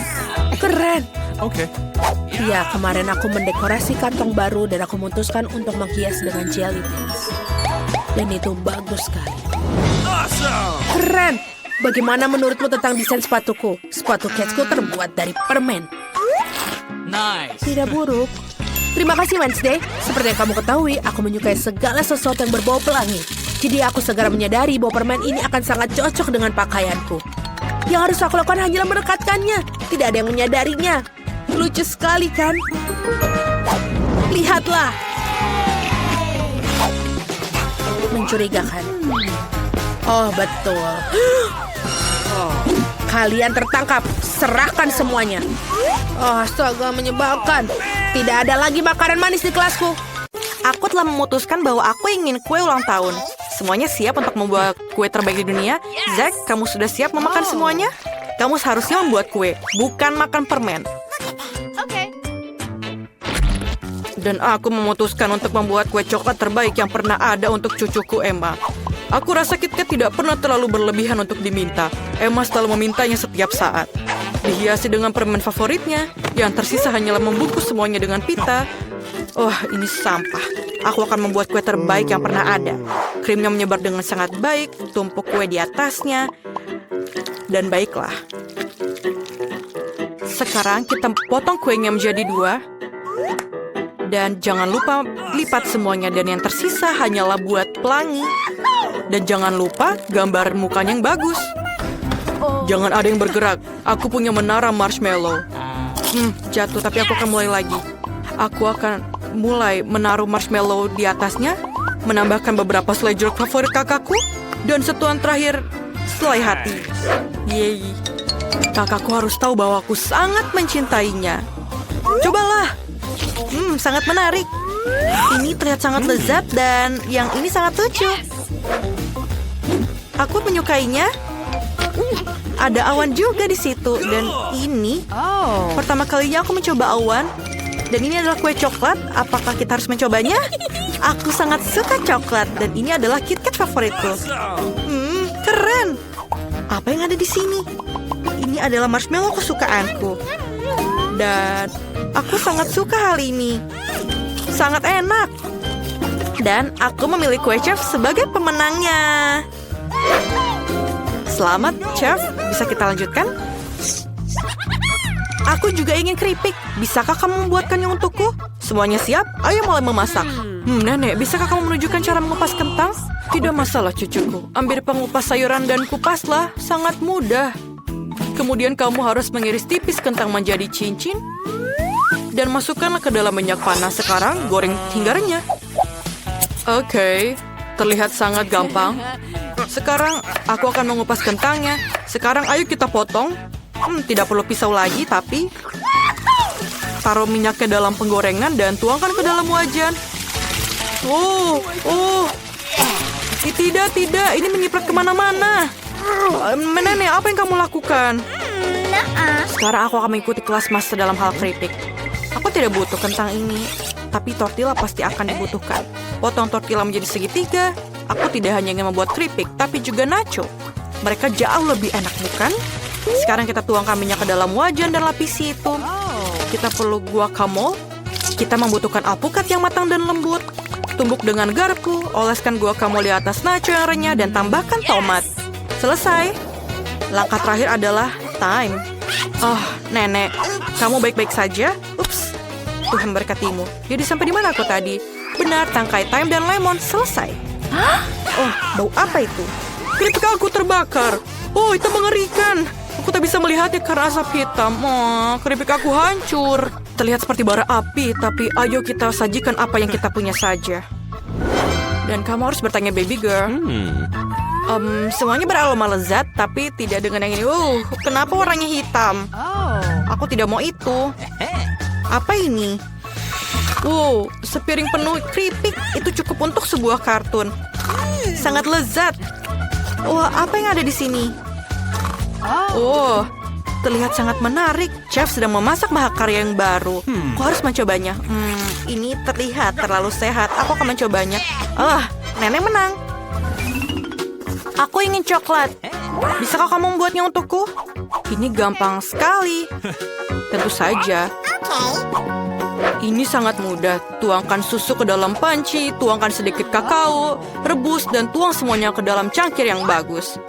Keren. Okay. Ya, kemarin aku mendekorasi kantong baru dan aku memutuskan untuk menghias dengan jelly beans. Dan itu bagus sekali. Awesome. Keren. Bagaimana menurutmu tentang desain sepatuku? Sepatu Catsku terbuat dari permen. Nice. Tidak buruk. Terima kasih Wednesday. Seperti yang kamu ketahui, aku menyukai segala sesuatu yang berbau pelangi. Jadi aku segera menyadari bahwa permen ini akan sangat cocok dengan pakaianku. Yang harus aku lakukan hanyalah mendekatkannya. Tidak ada yang menyadarinya. Lucu sekali kan? Lihatlah. Mencurigakan. Oh betul. Kalian tertangkap. Serahkan semuanya. Oh, astaga, menyebalkan. Tidak ada lagi makanan manis di kelasku. Aku telah memutuskan bahwa aku ingin kue ulang tahun. Semuanya siap untuk membuat kue terbaik di dunia. Zack, kamu sudah siap memakan semuanya? Kamu seharusnya membuat kue, bukan makan permen. Okay. Dan aku memutuskan untuk membuat kue coklat terbaik yang pernah ada untuk cucuku Emma. Aku rasa KitKat tidak pernah terlalu berlebihan untuk diminta. Emma selalu memintanya setiap saat. Dihiasi dengan permen favoritnya, yang tersisa hanyalah membungkus semuanya dengan pita. Oh, ini sampah. Aku akan membuat kue terbaik yang pernah ada. Krimnya menyebar dengan sangat baik, tumpuk kue di atasnya. Dan baiklah. Sekarang kita potong kuenya menjadi 2. Dan jangan lupa lipat semuanya. Dan yang tersisa hanyalah buat pelangi. Dan jangan lupa gambar mukanya yang bagus. Jangan ada yang bergerak. Aku punya menara marshmallow. Jatuh, tapi aku akan mulai lagi. Aku akan mulai menaruh marshmallow di atasnya, menambahkan beberapa selai jeruk favorit kakakku, dan sentuhan terakhir, selai hati. Yeay. Kakakku harus tahu bahwa aku sangat mencintainya. Cobalah. Sangat menarik. Ini terlihat sangat lezat dan yang ini sangat lucu. Aku menyukainya. Ada awan juga di situ dan ini pertama kalinya aku mencoba awan. Dan ini adalah kue coklat. Apakah kita harus mencobanya? Aku sangat suka coklat dan ini adalah KitKat favoritku. Keren. Apa yang ada di sini? Ini adalah marshmallow kesukaanku. Dan aku sangat suka hal ini. Sangat enak. Dan aku memilih kue chef sebagai pemenangnya. Selamat, Chef. Bisa kita lanjutkan? Aku juga ingin keripik. Bisakah kamu membuatkannya untukku? Semuanya siap? Ayo mulai memasak. Nenek, bisakah kamu menunjukkan cara mengupas kentang? Tidak masalah, cucuku. Ambil pengupas sayuran dan kupaslah. Sangat mudah. Kemudian kamu harus mengiris tipis kentang menjadi cincin. Dan masukkanlah ke dalam minyak panas. Sekarang goreng hingga renyah. Oke, terlihat sangat gampang. Sekarang aku akan mengupas kentangnya. Sekarang ayo kita potong. Tidak perlu pisau lagi, tapi taruh minyaknya dalam penggorengan dan tuangkan ke dalam wajan. Tidak, ini menyiprat kemana-mana. Nenek, apa yang kamu lakukan? Sekarang aku akan mengikuti kelas master dalam hal keripik. Aku tidak butuh kentang ini, tapi tortilla pasti akan dibutuhkan. Potong tortilla menjadi segitiga. Aku tidak hanya ingin membuat keripik, tapi juga nacho. Mereka jauh lebih enak, bukan? Sekarang kita tuangkan minyak ke dalam wajan dan lapisi itu. Kita perlu guacamole. Kita membutuhkan alpukat yang matang dan lembut. Tumbuk dengan garpu, oleskan guacamole di atas nacho yang renyah dan tambahkan tomat. Selesai. Langkah terakhir adalah thyme. Oh, nenek, kamu baik-baik saja? Ups, Tuhan berkatimu. Jadi sampai di mana aku tadi? Benar, tangkai thyme dan lemon. Selesai. Oh, bau apa itu? Keripik aku terbakar. Oh, itu mengerikan. Aku tak bisa melihatnya karena asap hitam. Oh, keripik aku hancur. Terlihat seperti bara api, tapi ayo kita sajikan apa yang kita punya saja. Dan kamu harus bertanya, baby girl. Semuanya beraroma lezat, tapi tidak dengan yang ini. Kenapa warnanya hitam? Aku tidak mau itu. Apa ini? Sepiring penuh keripik. Itu cukup untuk sebuah kartun. Sangat lezat. Apa yang ada di sini? Terlihat sangat menarik. Chef sedang memasak mahakarya yang baru. Aku harus mencobanya. Ini terlihat terlalu sehat. Aku akan mencobanya. Nenek menang. Aku ingin coklat. Bisakah kamu membuatnya untukku? Ini gampang sekali. Tentu saja. Ini sangat mudah. Tuangkan susu ke dalam panci, tuangkan sedikit kakao, rebus, dan tuang semuanya ke dalam cangkir yang bagus.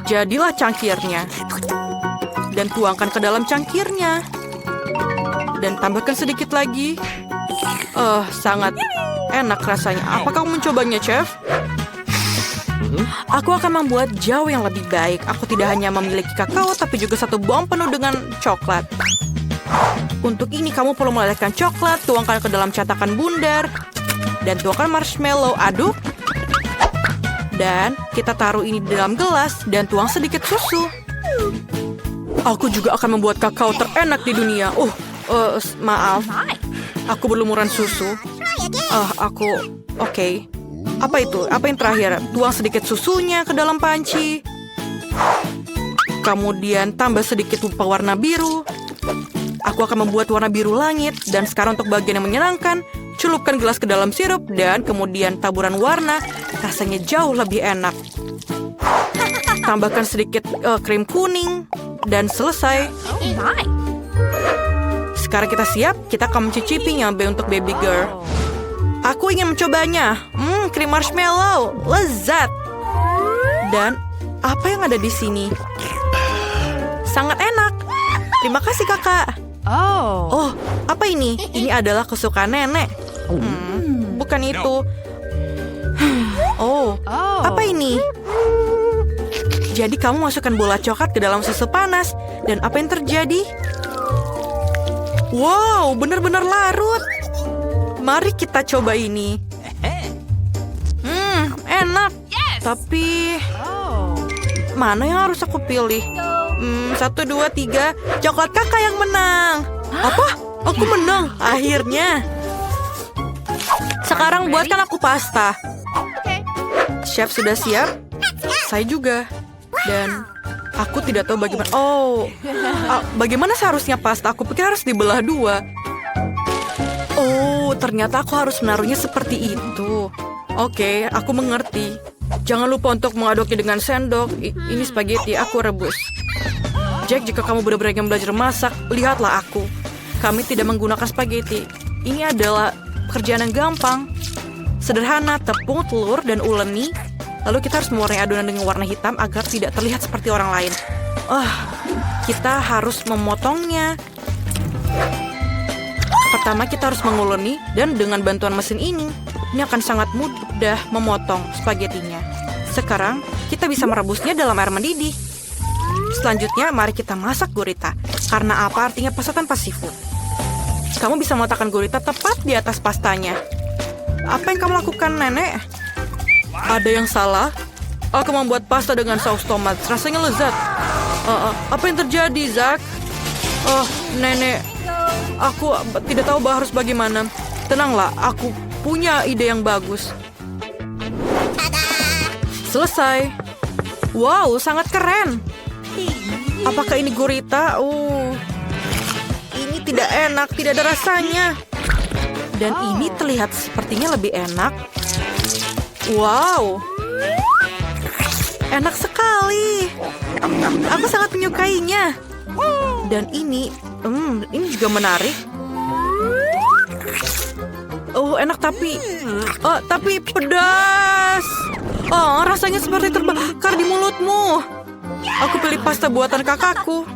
Jadilah cangkirnya. Dan tuangkan ke dalam cangkirnya. Dan tambahkan sedikit lagi. Sangat enak rasanya. Apakah kamu mencobanya, chef? Aku akan membuat jauh yang lebih baik. Aku tidak hanya memiliki kakao, tapi juga satu bom penuh dengan coklat. Untuk ini kamu perlu melelehkan coklat, tuangkan ke dalam catakan bundar, dan tuangkan marshmallow, aduk. Dan kita taruh ini di dalam gelas dan tuang sedikit susu. Aku juga akan membuat kakao terenak di dunia. Maaf. Aku berlumuran susu. Oke. Apa itu? Apa yang terakhir? Tuang sedikit susunya ke dalam panci. Kemudian tambah sedikit warna biru. Aku akan membuat warna biru langit. Dan sekarang untuk bagian yang menyenangkan, celupkan gelas ke dalam sirup dan kemudian taburan warna. Rasanya jauh lebih enak. Tambahkan sedikit krim kuning dan selesai. Sekarang kita siap. Kita akan mencicipinya untuk baby girl. Aku ingin mencobanya. Krim marshmallow, lezat. Dan apa yang ada di sini? Sangat enak. Terima kasih, kakak. Apa ini? Ini adalah kesukaan nenek. Bukan itu. Apa ini? Jadi kamu masukkan bola coklat ke dalam susu panas. Dan apa yang terjadi? Wow, benar-benar larut. Mari kita coba ini. Enak. Tapi mana yang harus aku pilih? 1, 2, 3. Coklat kakak yang menang. Apa? Aku menang. Akhirnya. Sekarang buatkan aku pasta. Chef sudah siap? Saya juga. Dan aku tidak tahu bagaimana. Bagaimana seharusnya pasta? Aku pikir harus dibelah 2. Ternyata aku harus menaruhnya seperti itu. Oke, aku mengerti. Jangan lupa untuk mengaduknya dengan sendok. Ini spaghetti, aku rebus. Jack, jika kamu benar-benar ingin belajar masak, lihatlah aku. Kami tidak menggunakan spaghetti. Ini adalah pekerjaan yang gampang. Sederhana, tepung, telur, dan uleni. Lalu kita harus mewarnai adonan dengan warna hitam agar tidak terlihat seperti orang lain. Kita harus memotongnya. Pertama kita harus menguleni dan dengan bantuan mesin ini akan sangat mudah memotong spagettinya. Sekarang kita bisa merebusnya dalam air mendidih. Selanjutnya, mari kita masak gurita. Karena apa artinya pasta tanpa seafood? Kamu bisa meletakkan gurita tepat di atas pastanya. Apa yang kamu lakukan, Nenek? Ada yang salah? Aku membuat pasta dengan saus tomat. Rasanya lezat. Apa yang terjadi, Zak? Oh, Nenek. Aku tidak tahu harus bagaimana. Tenanglah, aku punya ide yang bagus. Selesai. Wow, sangat keren. Apakah ini gurita? Ini tidak enak, tidak ada rasanya. Dan ini terlihat sepertinya lebih enak. Wow. Enak sekali. Aku sangat menyukainya. Dan ini juga menarik. Enak tapi pedas. Rasanya seperti terbakar di mulutmu. Aku pilih pasta buatan kakakku.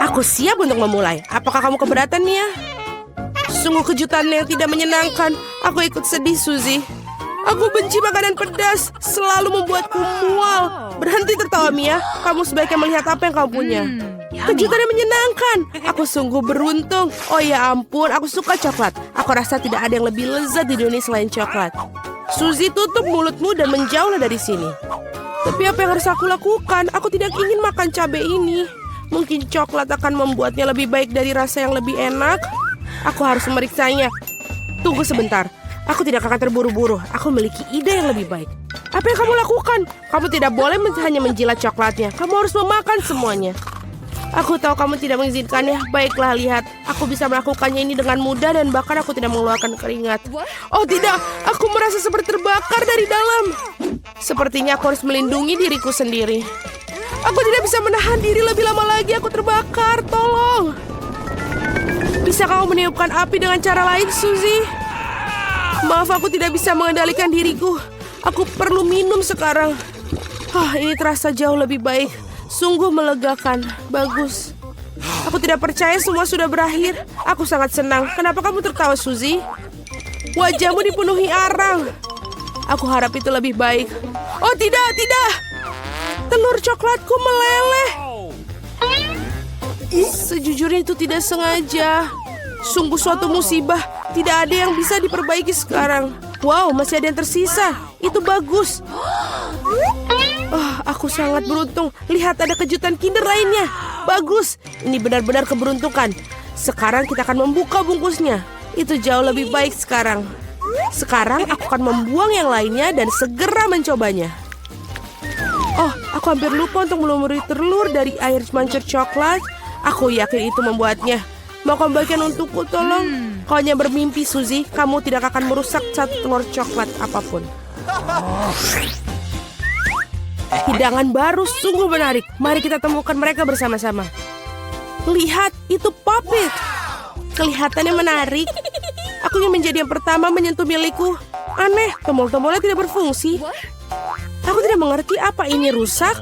Aku siap untuk memulai. Apakah kamu keberatan, Mia? Sungguh kejutan yang tidak menyenangkan. Aku ikut sedih, Suzy. Aku benci makanan pedas. Selalu membuatku mual. Berhenti tertawa, Mia. Kamu sebaiknya melihat apa yang kamu punya. Kejutan yang menyenangkan. Aku sungguh beruntung. Oh ya ampun, aku suka coklat. Aku rasa tidak ada yang lebih lezat di dunia selain coklat. Suzy, tutup mulutmu dan menjauhlah dari sini. Tapi apa yang harus aku lakukan? Aku tidak ingin makan cabai ini. Mungkin coklat akan membuatnya lebih baik dari rasa yang lebih enak. Aku harus memeriksanya. Tunggu sebentar. Aku tidak akan terburu-buru. Aku memiliki ide yang lebih baik. Apa yang kamu lakukan? Kamu tidak boleh hanya menjilat coklatnya. Kamu harus memakan semuanya. Aku tahu kamu tidak mengizinkannya. Baiklah, lihat. Aku bisa melakukannya ini dengan mudah dan bahkan aku tidak mengeluarkan keringat. Oh tidak, aku merasa seperti terbakar dari dalam. Sepertinya aku harus melindungi diriku sendiri. Aku tidak bisa menahan diri lebih lama lagi. Aku terbakar, tolong. Bisa kamu meniupkan api dengan cara lain, Suzy? Maaf, aku tidak bisa mengendalikan diriku. Aku perlu minum sekarang. Ini terasa jauh lebih baik. Sungguh melegakan. Bagus. Aku tidak percaya semua sudah berakhir. Aku sangat senang. Kenapa kamu tertawa, Suzy? Wajahmu dipenuhi arang. Aku harap itu lebih baik. Oh tidak, tidak. Telur coklatku meleleh. Sejujurnya itu tidak sengaja. Sungguh suatu musibah. Tidak ada yang bisa diperbaiki sekarang. Wow, masih ada yang tersisa. Itu bagus. Aku sangat beruntung. Lihat, ada kejutan Kinder lainnya. Bagus. Ini benar-benar keberuntungan. Sekarang kita akan membuka bungkusnya. Itu jauh lebih baik sekarang. Sekarang aku akan membuang yang lainnya dan segera mencobanya. Aku hampir lupa untuk melumuri telur dari air mancur coklat. Aku yakin itu membuatnya. Mau kamu bagian untukku, tolong. Kau hanya bermimpi, Suzy. Kamu tidak akan merusak satu telur coklat apapun. Hidangan baru sungguh menarik. Mari kita temukan mereka bersama-sama. Lihat, itu puppet. Kelihatannya menarik. Aku ingin menjadi yang pertama menyentuh milikku. Aneh, tombol-tombolnya tidak berfungsi. Aku tidak mengerti apa ini rusak.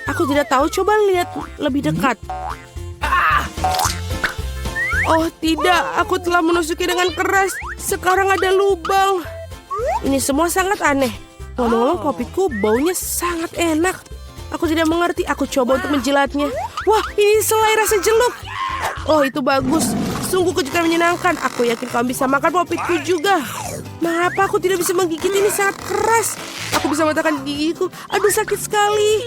Aku tidak tahu, coba lihat lebih dekat. Oh tidak, aku telah menusuki dengan keras. Sekarang ada lubang. Ini semua sangat aneh. Ngomong-ngomong, popitku baunya sangat enak. Aku tidak mengerti, aku coba untuk menjilatnya. Wah, ini selai rasa jeluk. Oh, itu bagus. Sungguh kejutan menyenangkan. Aku yakin kamu bisa makan popitku juga. Mengapa aku tidak bisa menggigit ini sangat keras? Aku bisa mematahkan gigiku. Aduh, sakit sekali.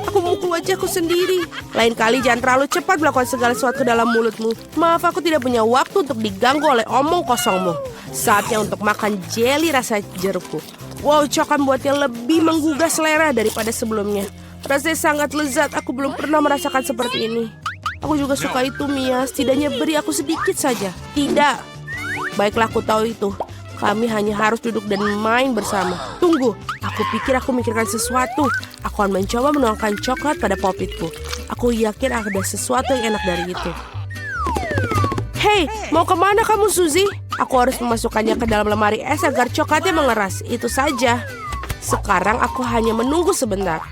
Aku memukul wajahku sendiri. Lain kali jangan terlalu cepat melakukan segala sesuatu ke dalam mulutmu. Maaf, aku tidak punya waktu untuk diganggu oleh omong kosongmu. Saatnya untuk makan jeli rasa jerukku. Wow, coklat membuatnya lebih menggugah selera daripada sebelumnya. Rasanya sangat lezat. Aku belum pernah merasakan seperti ini. Aku juga suka itu, Mia. Setidaknya beri aku sedikit saja. Tidak. Baiklah, aku tahu itu. Kami hanya harus duduk dan main bersama. Tunggu, aku pikir aku memikirkan sesuatu. Aku akan mencoba menuangkan coklat pada popitku. Aku yakin ada sesuatu yang enak dari itu. Hei, mau kemana kamu, Suzy? Aku harus memasukkannya ke dalam lemari es agar coklatnya mengeras. Itu saja. Sekarang aku hanya menunggu sebentar.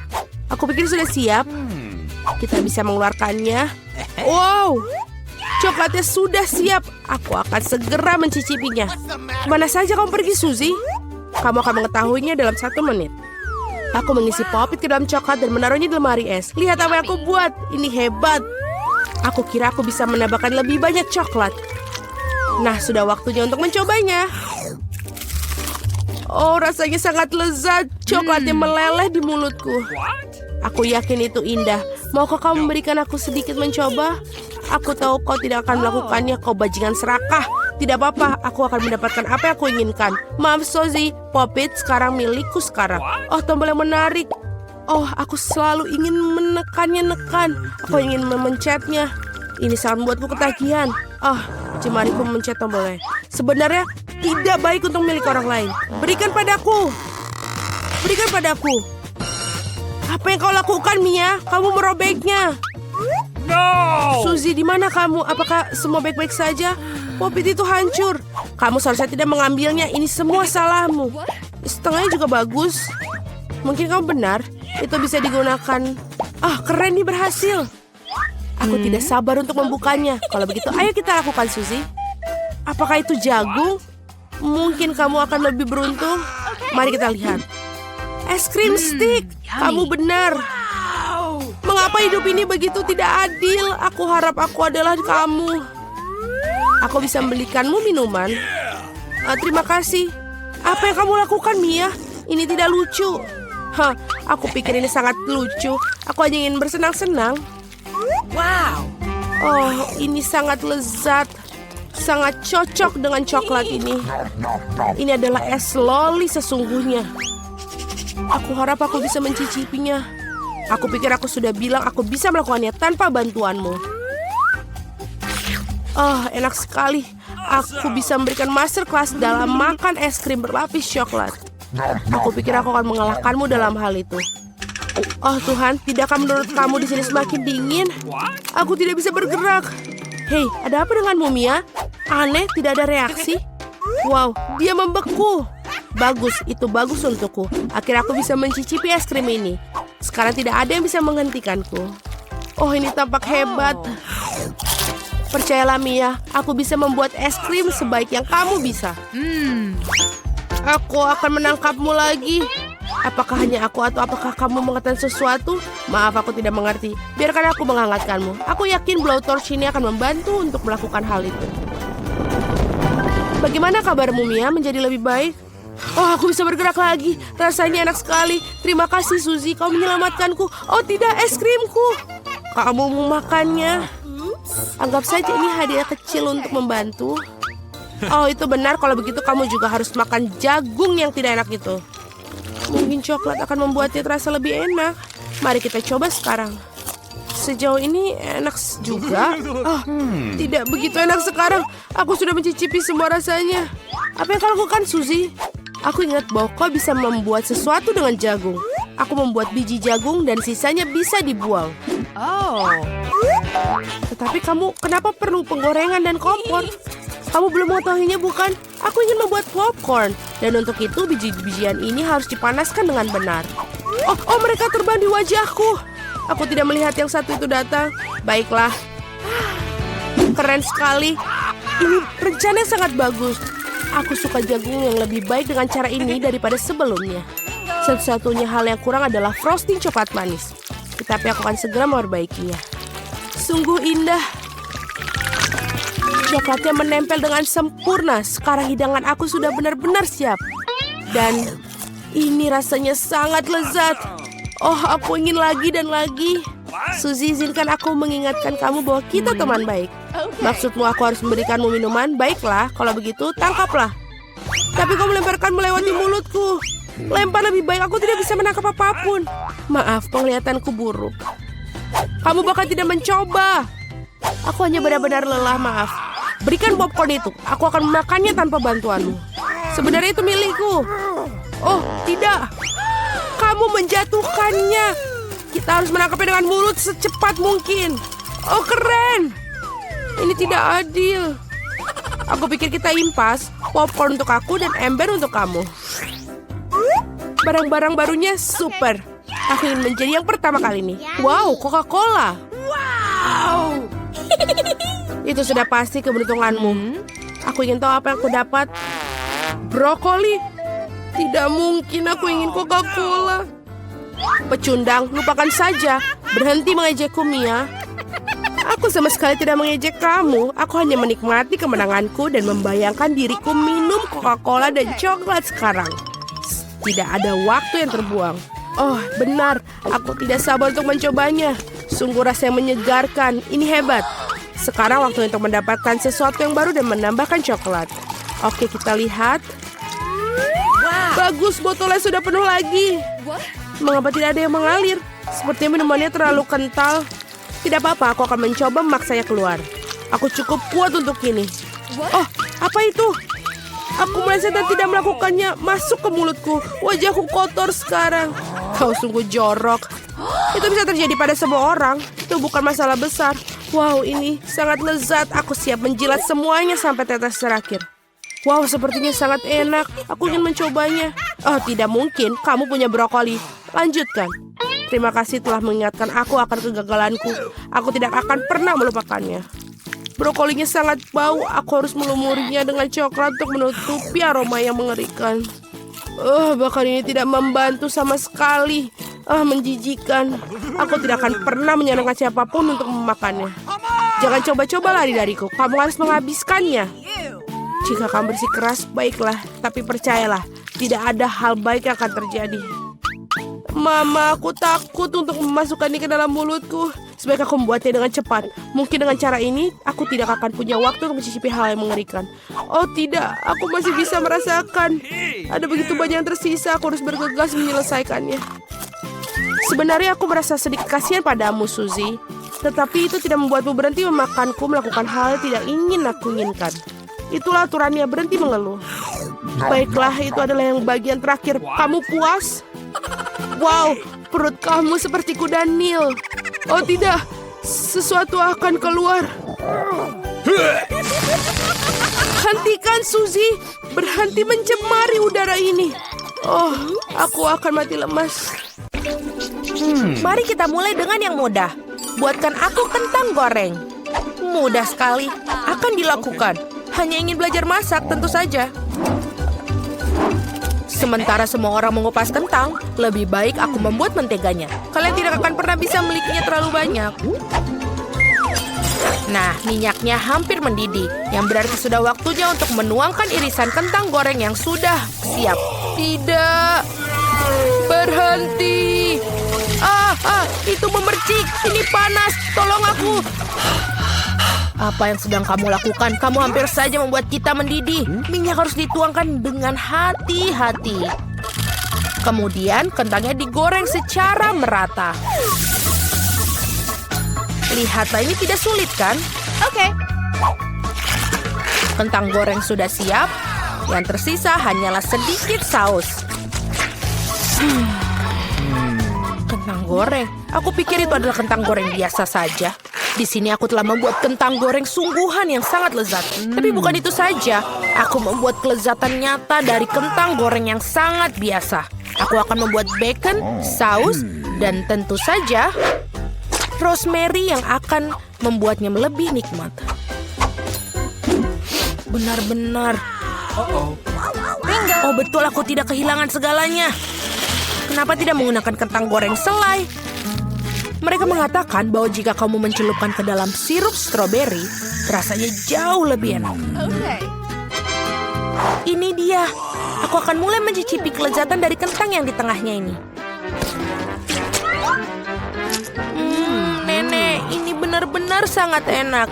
Aku pikir sudah siap. Kita bisa mengeluarkannya. Wow, coklatnya sudah siap. Aku akan segera mencicipinya. Kemana saja kamu pergi, Suzy? Kamu akan mengetahuinya dalam 1 menit. Aku mengisi popit ke dalam coklat dan menaruhnya di lemari es. Lihat apa yang aku buat. Ini hebat. Aku kira aku bisa menambahkan lebih banyak coklat. Nah, sudah waktunya untuk mencobanya. Oh, rasanya sangat lezat. Coklatnya meleleh di mulutku. Aku yakin itu indah. Maukah kamu memberikan aku sedikit mencoba? Aku tahu kau tidak akan melakukannya. Kau bajingan serakah. Tidak apa-apa, aku akan mendapatkan apa yang aku inginkan. Maaf, Suzy. Popit sekarang milikku sekarang. Oh, tombol yang menarik. Oh, aku selalu ingin menekannya. Aku ingin memencetnya. Ini sangat membuatku ketagihan. Jemariku memencet tombolnya. Sebenarnya tidak baik untuk milik orang lain. Berikan padaku. Berikan padaku. Apa yang kau lakukan, Mia? Kamu merobeknya. No! Suzy, di mana kamu? Apakah semua baik-baik saja? Popit itu hancur. Kamu seharusnya tidak mengambilnya. Ini semua salahmu. Setengahnya juga bagus. Mungkin kamu benar. Itu bisa digunakan. Keren nih, berhasil. Aku tidak sabar untuk membukanya. Kalau begitu, ayo kita lakukan, Suzy. Apakah itu jagung? Mungkin kamu akan lebih beruntung. Mari kita lihat. Es krim stick. Kamu benar. Mengapa hidup ini begitu tidak adil? Aku harap aku adalah kamu. Aku bisa membelikanmu minuman. Terima kasih. Apa yang kamu lakukan, Mia? Ini tidak lucu. Aku pikir ini sangat lucu. Aku hanya ingin bersenang-senang. Wow. Oh, ini sangat lezat. Sangat cocok dengan coklat ini. Ini adalah es loli sesungguhnya. Aku harap aku bisa mencicipinya. Aku pikir aku sudah bilang aku bisa melakukannya tanpa bantuanmu. Enak sekali. Aku bisa memberikan masterclass dalam makan es krim berlapis coklat. Aku pikir aku akan mengalahkanmu dalam hal itu. Oh Tuhan, tidakkah menurut kamu di sini semakin dingin? Aku tidak bisa bergerak. Hei, ada apa denganmu, Mia? Aneh, tidak ada reaksi. Wow, dia membeku. Bagus, itu bagus untukku. Akhirnya aku bisa mencicipi es krim ini. Sekarang tidak ada yang bisa menghentikanku. Oh, ini tampak hebat. Percayalah, Mia, aku bisa membuat es krim sebaik yang kamu bisa. Aku akan menangkapmu lagi. Apakah hanya aku atau apakah kamu mengatakan sesuatu? Maaf, aku tidak mengerti. Biarkan aku menghangatkanmu. Aku yakin blowtorch ini akan membantu untuk melakukan hal itu. Bagaimana kabarmu, Mia? Menjadi lebih baik? Oh, aku bisa bergerak lagi. Rasanya enak sekali. Terima kasih, Suzy. Kau menyelamatkanku. Oh, tidak, es krimku. Kamu mau makannya? Anggap saja ini hadiah kecil untuk membantu. Oh, itu benar. Kalau begitu, kamu juga harus makan jagung yang tidak enak itu. Mungkin coklat akan membuatnya terasa lebih enak. Mari kita coba sekarang. Sejauh ini enak juga. Tidak begitu enak sekarang. Aku sudah mencicipi semua rasanya. Apa yang kau lakukan, Suzy? Aku ingat bahwa kau bisa membuat sesuatu dengan jagung. Aku membuat biji jagung dan sisanya bisa dibuang. Tetapi kamu kenapa perlu penggorengan dan kompor? Kamu belum mengetahuinya, bukan? Aku ingin membuat popcorn. Dan untuk itu biji-bijian ini harus dipanaskan dengan benar. Oh, mereka terbang di wajahku. Aku tidak melihat yang satu itu datang. Baiklah. Keren sekali. Ini rencana sangat bagus. Aku suka jagung yang lebih baik dengan cara ini daripada sebelumnya. Satu-satunya hal yang kurang adalah frosting coklat manis. Tetapi aku akan segera memperbaikinya. Sungguh indah. Coklatnya menempel dengan sempurna. Sekarang hidangan aku sudah benar-benar siap. Dan ini rasanya sangat lezat. Oh, aku ingin lagi dan lagi. Suzy, izinkan aku mengingatkan kamu bahwa kita teman baik. Maksudmu aku harus memberikanmu minuman? Baiklah, kalau begitu tangkaplah. Tapi kau melemparkan melewati mulutku. Lempar lebih baik, aku tidak bisa menangkap apapun. Maaf, penglihatanku buruk. Kamu bahkan tidak mencoba. Aku hanya benar-benar lelah, maaf. Berikan popcorn itu, aku akan memakannya tanpa bantuanmu. Sebenarnya itu milikku. Oh, tidak. Kamu menjatuhkannya. Kita harus menangkapnya dengan mulut secepat mungkin. Oh, keren. Ini tidak adil. Aku pikir kita impas. Popcorn untuk aku dan ember untuk kamu. Barang-barang barunya super. Aku ingin menjadi yang pertama kali ini. Wow, Coca-Cola. Wow. Itu sudah pasti keberuntunganmu. Aku ingin tahu apa yang aku dapat. Brokoli. Tidak mungkin aku ingin Coca-Cola. Pecundang, lupakan saja. Berhenti mengejekku, Mia. Aku sama sekali tidak mengejek kamu. Aku hanya menikmati kemenanganku dan membayangkan diriku minum Coca-Cola dan coklat sekarang. Tidak ada waktu yang terbuang. Oh, benar. Aku tidak sabar untuk mencobanya. Sungguh rasanya menyegarkan. Ini hebat. Sekarang waktu untuk mendapatkan sesuatu yang baru dan menambahkan coklat. Oke, kita lihat. Bagus, botolnya sudah penuh lagi. Mengapa tidak ada yang mengalir? Sepertinya minumannya terlalu kental. Tidak apa-apa, aku akan mencoba memaksanya keluar. Aku cukup kuat untuk ini. Oh, apa itu? Aku meleset dan tidak melakukannya. Masuk ke mulutku. Wajahku kotor sekarang. Kau sungguh jorok. Itu bisa terjadi pada semua orang. Itu bukan masalah besar. Wow, ini sangat lezat. Aku siap menjilat semuanya sampai tetes terakhir. Wow, sepertinya sangat enak. Aku ingin mencobanya. Oh, tidak mungkin. Kamu punya brokoli. Lanjutkan. Terima kasih telah mengingatkan aku akan kegagalanku. Aku tidak akan pernah melupakannya. Brokolinya sangat bau. Aku harus melumurinya dengan coklat untuk menutupi aroma yang mengerikan. Bahkan ini tidak membantu sama sekali. Menjijikan. Aku tidak akan pernah menyenangkan siapapun untuk memakannya. Jangan coba-coba lari dariku. Kamu harus menghabiskannya. Jika kamu bersikeras, baiklah. Tapi percayalah, tidak ada hal baik yang akan terjadi. Mama, aku takut untuk memasukkannya ke dalam mulutku. Sebaiknya aku membuatnya dengan cepat. Mungkin dengan cara ini, aku tidak akan punya waktu untuk mencicipi hal yang mengerikan. Oh tidak, aku masih bisa merasakan. Ada begitu banyak yang tersisa, aku harus bergegas menyelesaikannya. Sebenarnya aku merasa sedikit kasihan padamu, Suzy. Tetapi itu tidak membuatmu berhenti memakanku melakukan hal yang tidak ingin aku inginkan. Itulah aturannya, berhenti mengeluh. Baiklah, itu adalah yang bagian terakhir. Kamu puas? Wow, perut kamu seperti kuda Nil. Oh tidak, sesuatu akan keluar. Hentikan, Suzy. Berhenti mencemari udara ini. Oh, aku akan mati lemas. Mari kita mulai dengan yang mudah. Buatkan aku kentang goreng. Mudah sekali, akan dilakukan. Hanya ingin belajar masak, tentu saja. Sementara semua orang mengupas kentang, lebih baik aku membuat menteganya. Kalian tidak akan pernah bisa memilikinya terlalu banyak. Nah, minyaknya hampir mendidih, yang berarti sudah waktunya untuk menuangkan irisan kentang goreng yang sudah siap. Tidak, berhenti. Itu memercik, ini panas, tolong aku. Apa yang sedang kamu lakukan? Kamu hampir saja membuat kita mendidih. Minyak harus dituangkan dengan hati-hati. Kemudian kentangnya digoreng secara merata. Lihatlah, ini tidak sulit kan? Oke. Kentang goreng sudah siap. Yang tersisa hanyalah sedikit saus. Kentang goreng. Aku pikir itu adalah kentang goreng biasa saja. Di sini aku telah membuat kentang goreng sungguhan yang sangat lezat. Tapi bukan itu saja. Aku membuat kelezatan nyata dari kentang goreng yang sangat biasa. Aku akan membuat bacon, saus, dan tentu saja rosemary yang akan membuatnya lebih nikmat. Benar-benar. Oh betul, aku tidak kehilangan segalanya. Kenapa tidak menggunakan kentang goreng selai? Mereka mengatakan bahwa jika kamu mencelupkan ke dalam sirup stroberi, rasanya jauh lebih enak. Ini dia. Aku akan mulai mencicipi kelezatan dari kentang yang di tengahnya ini. Nenek, ini benar-benar sangat enak.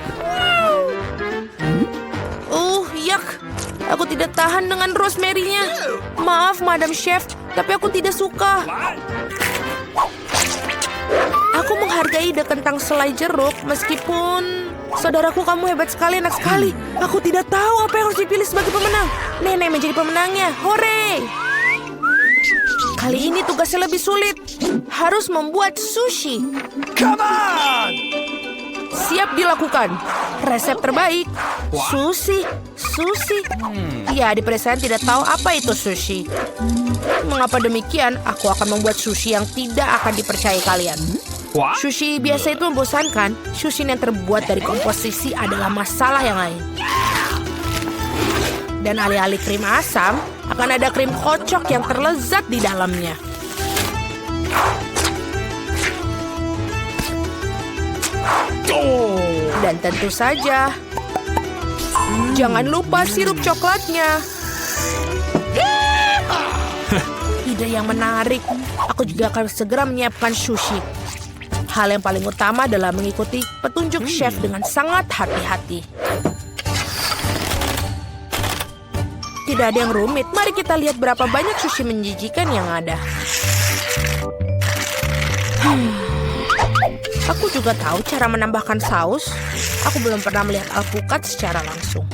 Yak. Aku tidak tahan dengan rosemary-nya. Maaf, Madam Chef, tapi aku tidak suka. Aku menghargai ide kentang selai jeruk, meskipun... Saudaraku, kamu hebat sekali, enak sekali. Aku tidak tahu apa yang harus dipilih sebagai pemenang. Nenek menjadi pemenangnya. Hore! Kali ini tugasnya lebih sulit. Harus membuat sushi. Come on! Siap dilakukan. Resep terbaik. Sushi. Ya, di pedesaan tidak tahu apa itu sushi. Mengapa demikian? Aku akan membuat sushi yang tidak akan dipercayai kalian. Sushi biasa itu membosankan. Sushi yang terbuat dari komposisi adalah masalah yang lain. Dan alih-alih krim asam, akan ada krim kocok yang terlezat di dalamnya. Dan tentu saja, jangan lupa sirup coklatnya. Ide yang menarik. Aku juga akan segera menyiapkan sushi. Hal yang paling utama adalah mengikuti petunjuk chef dengan sangat hati-hati. Tidak ada yang rumit. Mari kita lihat berapa banyak sushi menjijikan yang ada. Aku juga tahu cara menambahkan saus. Aku belum pernah melihat alpukat secara langsung.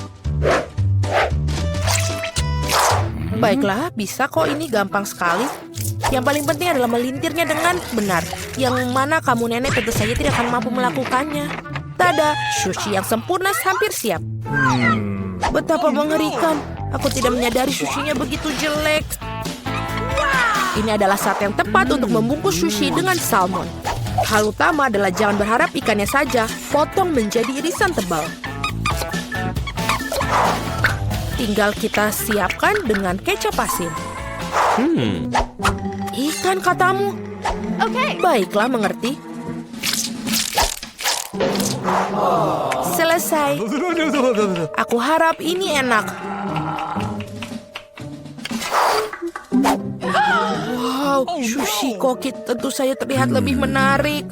Baiklah, bisa kok, ini gampang sekali. Yang paling penting adalah melintirnya dengan benar. Yang mana kamu nenek tentu saja tidak akan mampu melakukannya. Tada, sushi yang sempurna hampir siap. Betapa mengerikan. Aku tidak menyadari sushinya begitu jelek. Ini adalah saat yang tepat untuk membungkus sushi dengan salmon. Hal utama adalah jangan berharap ikannya saja, potong menjadi irisan tebal. Tinggal kita siapkan dengan kecap asin. Ikan katamu? Oke. Baiklah, mengerti. Selesai. Aku harap ini enak. Wow, sushi koki tentu saja terlihat lebih menarik.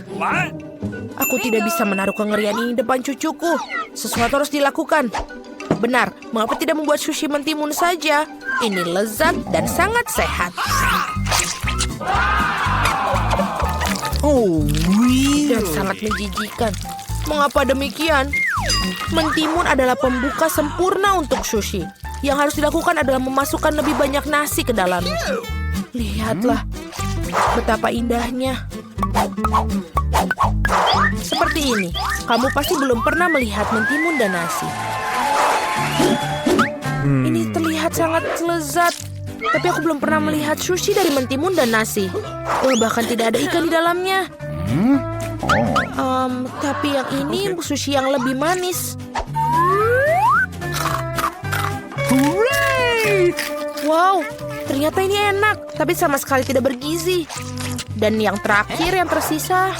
Aku tidak bisa menaruh kengerian ini depan cucuku. Sesuatu harus dilakukan. Benar, mengapa tidak membuat sushi mentimun saja? Ini lezat dan sangat sehat. Dan sangat menjijikan. Mengapa demikian? Mentimun adalah pembuka sempurna untuk sushi. Yang harus dilakukan adalah memasukkan lebih banyak nasi ke dalamnya. Lihatlah, betapa indahnya. Seperti ini, kamu pasti belum pernah melihat mentimun dan nasi. Ini terlihat sangat lezat. Tapi aku belum pernah melihat sushi dari mentimun dan nasi. Bahkan tidak ada ikan di dalamnya. Tapi yang ini sushi yang lebih manis. Wow, ternyata ini enak, tapi sama sekali tidak bergizi. Dan yang terakhir yang tersisa.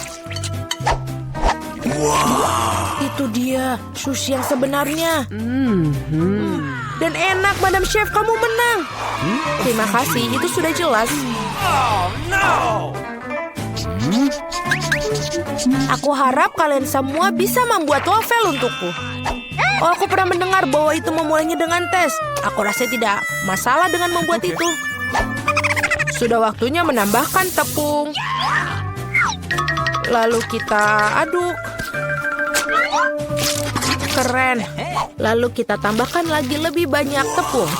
Itu dia, sushi yang sebenarnya. Dan enak, Madam Chef, kamu menang. Terima kasih, itu sudah jelas. Oh, no! Aku harap kalian semua bisa membuat waffle untukku. Oh, aku pernah mendengar bahwa itu memulainya dengan tes. Aku rasa tidak masalah dengan membuat itu. Sudah waktunya menambahkan tepung. Lalu kita aduk. Keren. Lalu kita tambahkan lagi lebih banyak tepung.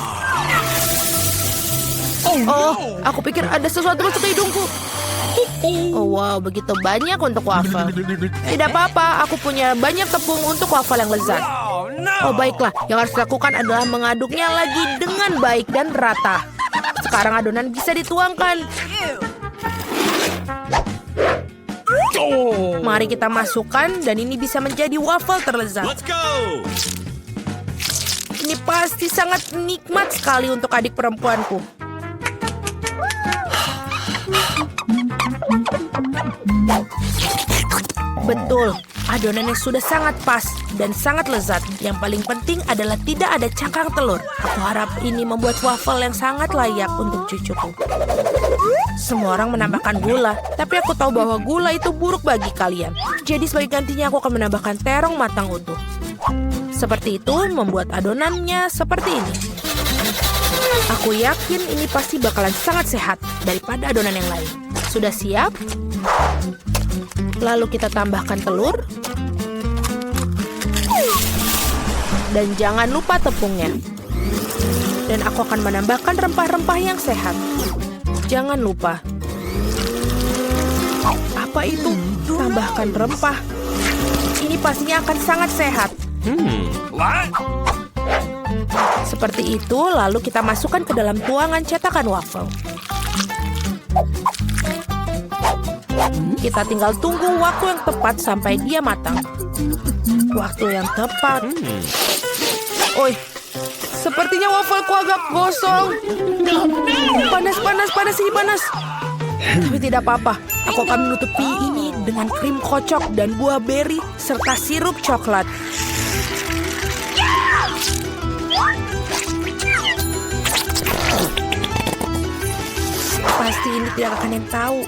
Oh, aku pikir ada sesuatu masuk ke hidungku. Oh, wow, begitu banyak untuk waffle. Tidak apa-apa, aku punya banyak tepung untuk waffle yang lezat. Oh, baiklah, yang harus dilakukan adalah mengaduknya lagi dengan baik dan rata. Sekarang adonan bisa dituangkan. Mari kita masukkan dan ini bisa menjadi waffle terlezat. Ini pasti sangat nikmat sekali untuk adik perempuanku. Betul, adonannya sudah sangat pas dan sangat lezat. Yang paling penting adalah tidak ada cangkang telur. Aku harap ini membuat waffle yang sangat layak untuk cucuku. Semua orang menambahkan gula, tapi aku tahu bahwa gula itu buruk bagi kalian. Jadi sebagai gantinya aku akan menambahkan terong matang utuh. Seperti itu membuat adonannya seperti ini. Aku yakin ini pasti bakalan sangat sehat daripada adonan yang lain. Sudah siap? Lalu kita tambahkan telur. Dan jangan lupa tepungnya. Dan aku akan menambahkan rempah-rempah yang sehat. Jangan lupa. Apa itu? Tambahkan rempah. Ini pastinya akan sangat sehat. Seperti itu, lalu kita masukkan ke dalam tuangan cetakan waffle. Kita tinggal tunggu waktu yang tepat sampai dia matang. Waktu yang tepat. Oi, sepertinya waffleku agak gosong. Panas, ini panas. Tapi tidak apa-apa. Aku akan menutupi ini dengan krim kocok dan buah beri serta sirup coklat. Pasti ini tidak akan yang tahu.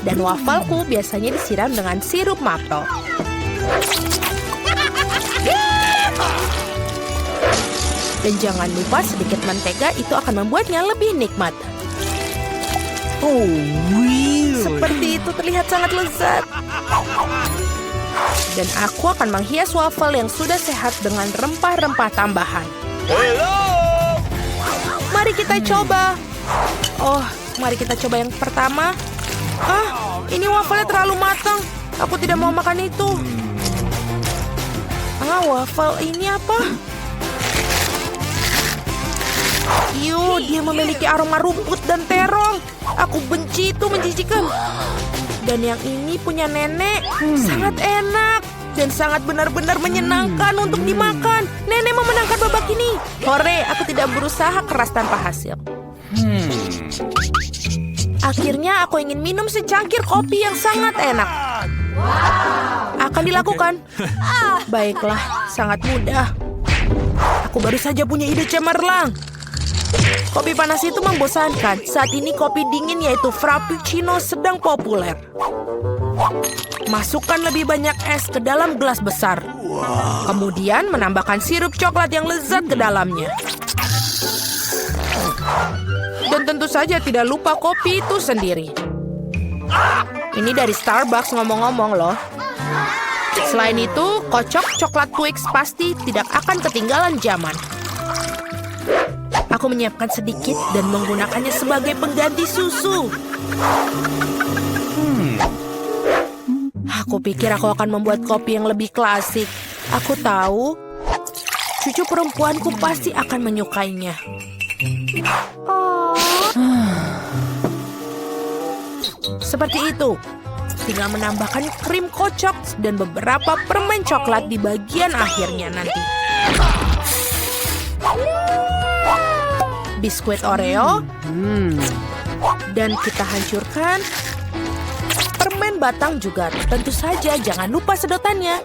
Dan wafelku biasanya disiram dengan sirup maple. Dan jangan lupa sedikit mentega, itu akan membuatnya lebih nikmat. Oh, really? Seperti itu terlihat sangat lezat. Dan aku akan menghias waffle yang sudah sehat dengan rempah-rempah tambahan. Hello! Mari kita coba. Oh, mari kita coba yang pertama. Ini wafelnya terlalu matang. Aku tidak mau makan itu. Waffle ini apa? Dia memiliki aroma rumput dan terong. Aku benci itu, menjijikan. Dan yang ini punya nenek, sangat enak. Dan sangat benar-benar menyenangkan untuk dimakan. Nenek memenangkan babak ini. Hore, aku tidak berusaha keras tanpa hasil. Akhirnya aku ingin minum secangkir kopi yang sangat enak. Akan dilakukan. Baiklah, sangat mudah. Aku baru saja punya ide cemerlang. Kopi panas itu membosankan. Saat ini kopi dingin yaitu Frappuccino sedang populer. Masukkan lebih banyak es ke dalam gelas besar. Kemudian menambahkan sirup coklat yang lezat ke dalamnya. Dan tentu saja tidak lupa kopi itu sendiri. Ini dari Starbucks ngomong-ngomong loh. Selain itu, kocok coklat Twix pasti tidak akan ketinggalan zaman. Aku menyiapkan sedikit dan menggunakannya sebagai pengganti susu. Aku pikir aku akan membuat kopi yang lebih klasik. Aku tahu, cucu perempuanku pasti akan menyukainya. Seperti itu. Tinggal menambahkan krim kocok dan beberapa permen coklat di bagian akhirnya nanti. Biskuit Oreo. Dan kita hancurkan permen batang juga. Tentu saja jangan lupa sedotannya.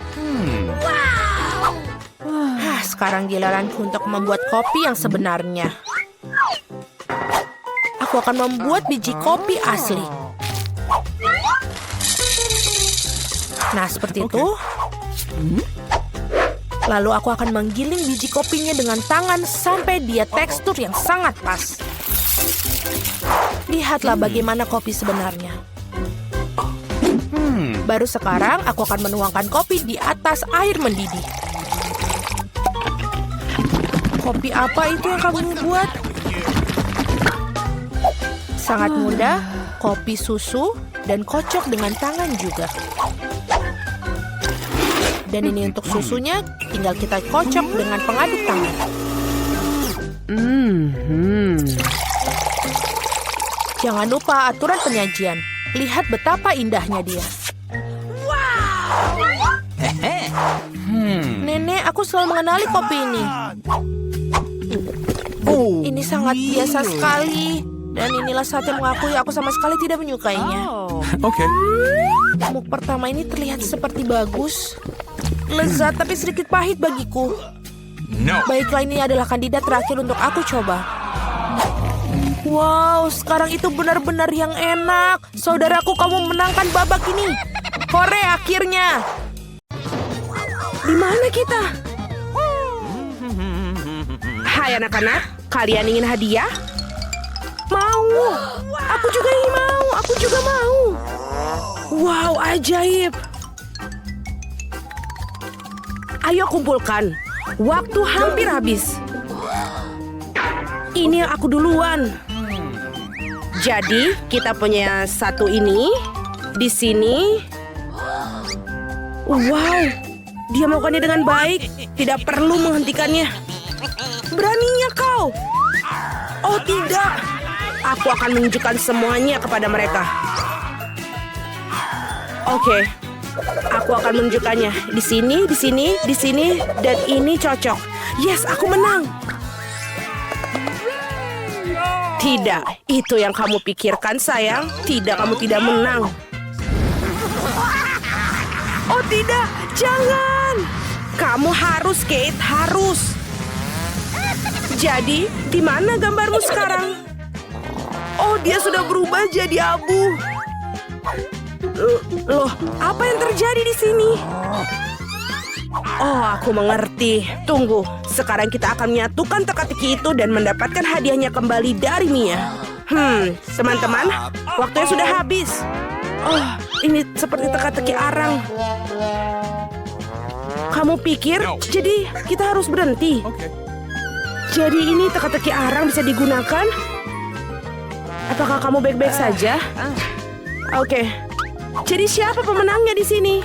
Sekarang giliranku untuk membuat kopi yang sebenarnya. Aku akan membuat biji kopi asli. Nah, seperti itu. Lalu aku akan menggiling biji kopinya dengan tangan sampai dia tekstur yang sangat pas. Lihatlah bagaimana kopi sebenarnya. Baru sekarang aku akan menuangkan kopi di atas air mendidih. Kopi apa itu yang kamu buat? Sangat mudah, kopi susu dan kocok dengan tangan juga. Dan ini untuk susunya, tinggal kita kocok dengan pengaduk tangan. Jangan lupa aturan penyajian. Lihat betapa indahnya dia. Nenek, aku selalu mengenali kopi ini. Ini sangat biasa sekali. Dan inilah saatnya mengakui aku sama sekali tidak menyukainya. Okay. Muk pertama ini terlihat seperti bagus. Lezat tapi sedikit pahit bagiku. No. Baiklah, ini adalah kandidat terakhir untuk aku coba. Wow, sekarang itu benar-benar yang enak. Saudaraku, kamu menangkan babak ini. Hore, akhirnya. Di mana kita? Hai anak-anak, kalian ingin hadiah? Mau. Aku juga ingin mau. Aku juga mau. Wow, ajaib. Ayo kumpulkan. Waktu hampir habis. Ini aku duluan. Jadi, kita punya satu ini. Di sini. Wow. Dia melakukannya dengan baik. Tidak perlu menghentikannya. Beraninya kau. Oh tidak. Aku akan menunjukkan semuanya kepada mereka. Oke. Aku akan menunjukkannya. Di sini, di sini, di sini, dan ini cocok. Yes, aku menang. Tidak, itu yang kamu pikirkan, sayang. Tidak, kamu tidak menang. Oh tidak, jangan. Kamu harus, Kate, harus. Jadi, di mana gambarmu sekarang? Oh, dia sudah berubah jadi abu. Loh, apa yang terjadi di sini? Oh, aku mengerti. Tunggu, sekarang kita akan menyatukan teka-teki itu dan mendapatkan hadiahnya kembali dari Mia. Teman-teman, waktunya sudah habis. Oh, ini seperti teka-teki arang. Kamu pikir, jadi kita harus berhenti? Okay. Jadi ini teka-teki arang bisa digunakan? Apakah kamu baik-baik saja? Oke. Jadi siapa pemenangnya di sini?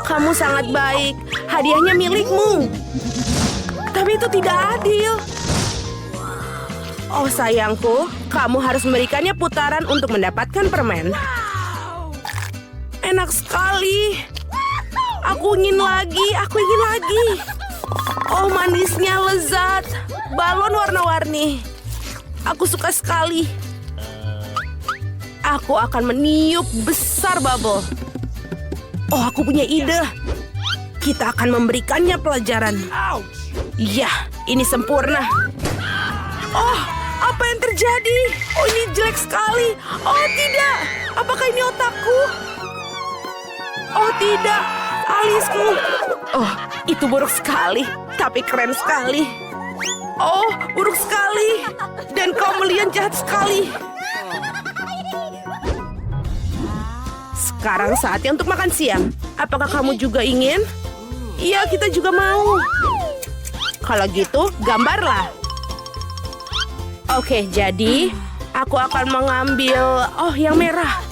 Kamu sangat baik. Hadiahnya milikmu. Tapi itu tidak adil. Oh sayangku, kamu harus memberikannya putaran untuk mendapatkan permen. Enak sekali. Aku ingin lagi, aku ingin lagi. Oh manisnya lezat. Balon warna-warni. Aku suka sekali. Aku akan meniup besar bubble. Oh, aku punya ide. Kita akan memberikannya pelajaran. Ya, ini sempurna. Oh, apa yang terjadi? Oh, ini jelek sekali. Oh, tidak. Apakah ini otakku? Oh, tidak. Alisku. Oh, itu buruk sekali. Tapi keren sekali. Oh, buruk sekali. Dan kau melihat jahat sekali. Sekarang saatnya untuk makan siang. Apakah kamu juga ingin? Iya, kita juga mau. Kalau gitu, gambarlah. Oke, jadi aku akan mengambil... Oh, yang merah.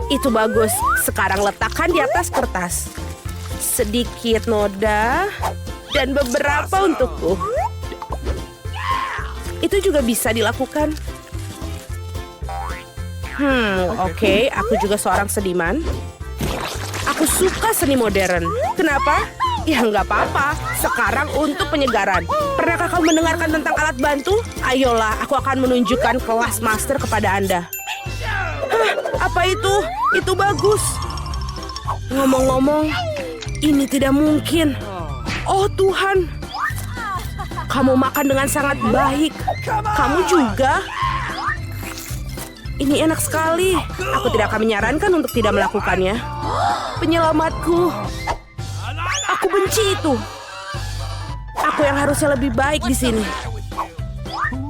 Itu bagus. Sekarang letakkan di atas kertas. Sedikit noda dan beberapa untukku. Itu juga bisa dilakukan. Oke, aku juga seorang seniman. Aku suka seni modern. Kenapa? Ya nggak apa-apa. Sekarang untuk penyegaran. Pernahkah kamu mendengarkan tentang alat bantu? Ayolah, aku akan menunjukkan kelas master kepada Anda. Hah, apa itu? Itu bagus. Ngomong-ngomong, ini tidak mungkin. Oh Tuhan. Kamu makan dengan sangat baik. Kamu juga? Ini enak sekali. Aku tidak akan menyarankan untuk tidak melakukannya. Penyelamatku. Aku benci itu. Aku yang harusnya lebih baik di sini.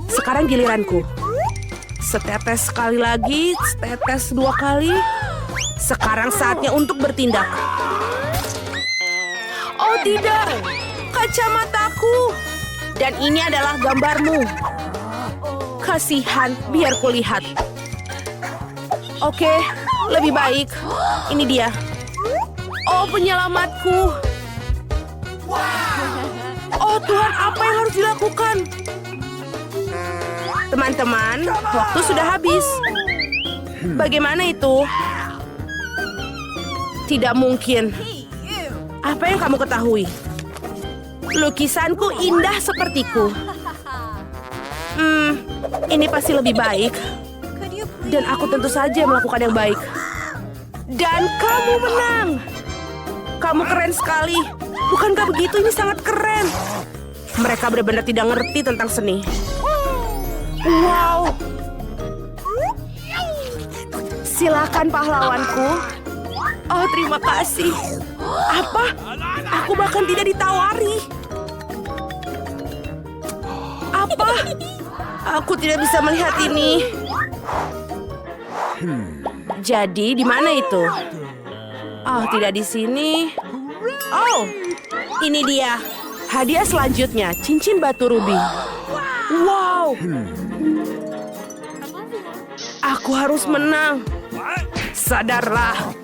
Sekarang giliranku. Setetes sekali lagi, setetes 2 kali. Sekarang saatnya untuk bertindak. Oh tidak, kacamataku. Dan ini adalah gambarmu. Kasihan, biar kulihat. Oke, lebih baik. Ini dia. Oh, penyelamatku. Oh Tuhan, apa yang harus dilakukan? Teman-teman, waktu sudah habis. Bagaimana itu? Tidak mungkin. Apa yang kamu ketahui? Lukisanku indah sepertiku. Ini pasti lebih baik. Dan aku tentu saja melakukan yang baik. Dan kamu menang. Kamu keren sekali. Bukankah begitu? Ini sangat keren. Mereka benar-benar tidak ngerti tentang seni. Wow. Silakan pahlawanku. Oh, terima kasih. Apa? Aku bahkan tidak ditawari. Apa? Aku tidak bisa melihat ini. Jadi, di mana itu? Oh, tidak di sini. Oh, ini dia. Hadiah selanjutnya, cincin batu rubi. Wow. Aku harus menang. Sadarlah.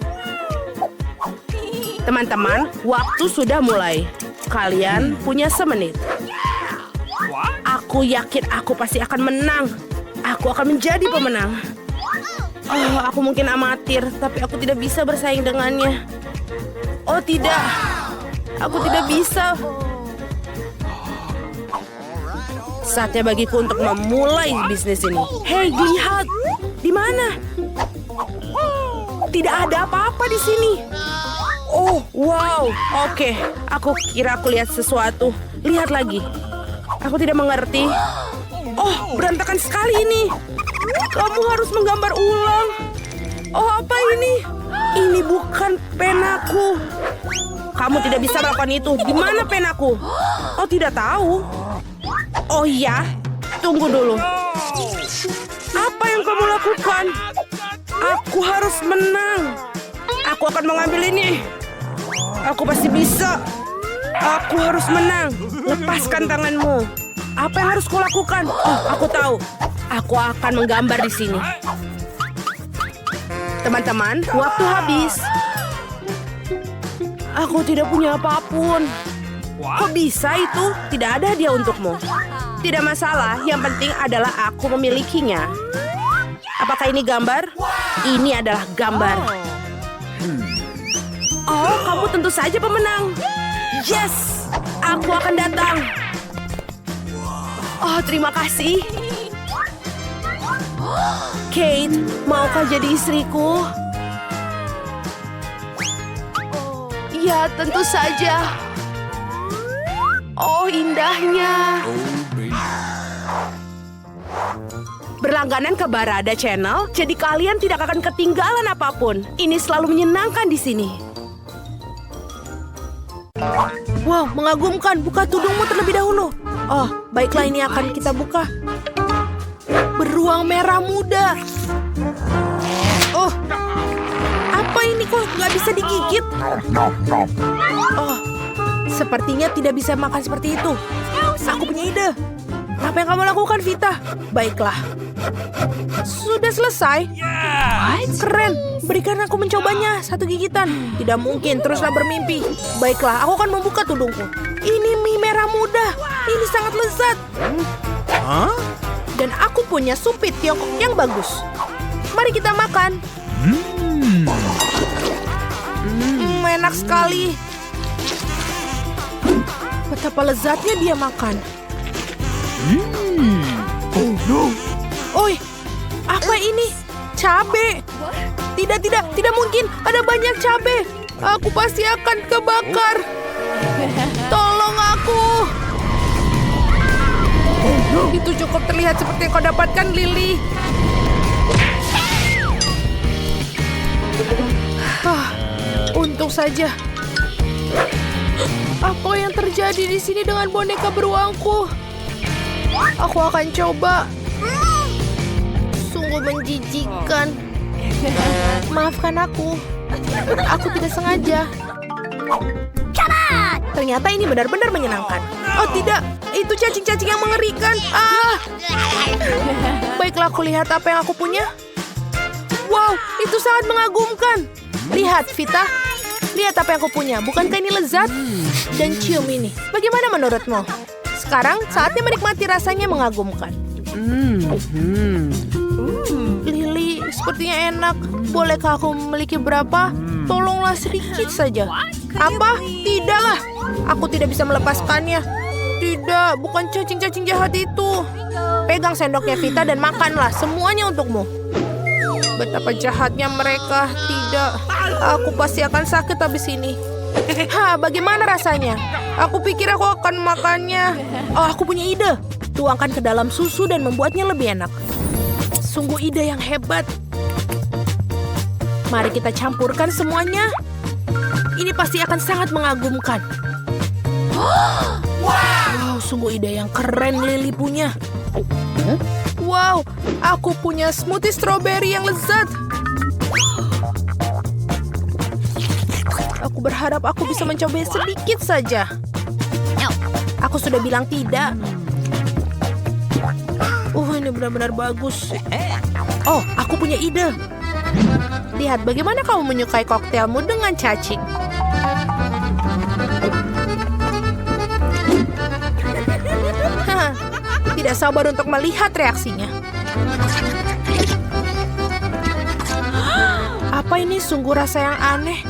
Teman-teman, waktu sudah mulai. Kalian punya semenit. Aku yakin aku pasti akan menang. Aku akan menjadi pemenang. Oh, aku mungkin amatir, tapi aku tidak bisa bersaing dengannya. Oh tidak, aku tidak bisa. Saatnya bagiku untuk memulai bisnis ini. Hei, lihat. Di mana? Tidak ada apa-apa di sini. Oh, wow. Oke, aku kira aku lihat sesuatu. Lihat lagi. Aku tidak mengerti. Oh, berantakan sekali ini. Kamu harus menggambar ulang. Oh, apa ini? Ini bukan penaku. Kamu tidak bisa melakukan itu. Di mana penaku? Oh, tidak tahu. Oh iya, tunggu dulu. Apa yang kamu lakukan? Aku harus menang. Aku akan mengambil ini. Aku pasti bisa. Aku harus menang. Lepaskan tanganmu. Apa yang harus kau lakukan? Oh, aku tahu. Aku akan menggambar di sini. Teman-teman, waktu habis. Aku tidak punya apapun. Kok bisa itu? Tidak ada hadiah untukmu. Tidak masalah, yang penting adalah aku memilikinya. Apakah ini gambar? Ini adalah gambar. Oh, kamu tentu saja pemenang. Yes! Aku akan datang. Oh, terima kasih. Kate, maukah jadi istriku? Ya, tentu saja. Oh, indahnya. Berlangganan ke Barada Channel, jadi kalian tidak akan ketinggalan apapun. Ini selalu menyenangkan di sini. Wow, mengagumkan. Buka tudungmu terlebih dahulu. Oh, baiklah, ini akan kita buka. Beruang merah muda. Oh, apa ini kok nggak bisa digigit? Oh, sepertinya tidak bisa makan seperti itu. Aku punya ide. Apa yang kamu lakukan, Vita? Baiklah. Sudah selesai? Keren. Berikan aku mencobanya. Satu gigitan. Tidak mungkin. Teruslah bermimpi. Baiklah, aku akan membuka tudungku. Ini mie merah muda. Ini sangat lezat. Dan aku punya supit Tiongkok yang bagus. Mari kita makan. Enak sekali. Betapa lezatnya dia makan. Oh no. Oi, apa ini? Cabe. Tidak mungkin. Ada banyak cabe. Aku pasti akan kebakar. Tolong aku. Itu cukup terlihat seperti yang kau dapatkan, Lily. Untung saja. Apa yang terjadi di sini dengan boneka beruangku? Aku akan coba. Sungguh menjijikan. Maafkan aku. Aku tidak sengaja. Ternyata ini benar-benar menyenangkan. Oh tidak, itu cacing-cacing yang mengerikan. Baiklah, aku lihat apa yang aku punya. Wow, itu sangat mengagumkan. Lihat, Vita. Lihat apa yang aku punya. Bukankah ini lezat? Dan cium ini. Bagaimana menurutmu? Sekarang saatnya menikmati rasanya mengagumkan. Lily, sepertinya enak. Bolehkah aku memiliki berapa? Tolonglah sedikit saja. Apa? Tidaklah. Aku tidak bisa melepaskannya. Tidak, bukan cacing-cacing jahat itu. Pegang sendoknya, Vita, dan makanlah. Semuanya untukmu. Betapa jahatnya mereka. Tidak, aku pasti akan sakit habis ini. Bagaimana rasanya? Aku pikir aku akan makannya. Oh, aku punya ide. Tuangkan ke dalam susu dan membuatnya lebih enak. Sungguh ide yang hebat. Mari kita campurkan semuanya. Ini pasti akan sangat mengagumkan. Wow, sungguh ide yang keren Lily punya. Wow, aku punya smoothie strawberry yang lezat. Aku berharap aku bisa mencoba sedikit saja. Aku sudah bilang tidak. Ini benar-benar bagus. Oh, aku punya ide. Lihat bagaimana kamu menyukai koktailmu dengan cacing. Tidak sabar untuk melihat reaksinya. Apa ini sungguh rasa yang aneh?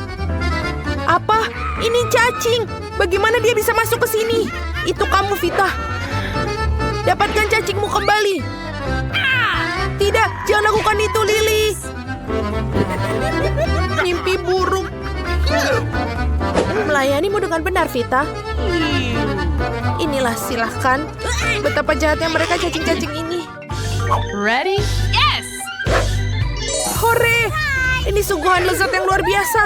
Apa? Ini cacing. Bagaimana dia bisa masuk ke sini? Itu kamu, Vita. Dapatkan cacingmu kembali. Tidak, jangan lakukan itu, Lily. Mimpi buruk. Melayanimu dengan benar, Vita. Inilah, silahkan. Betapa jahatnya mereka cacing-cacing ini. Ready? Yes! Hore! Ini sungguhan lezat yang luar biasa.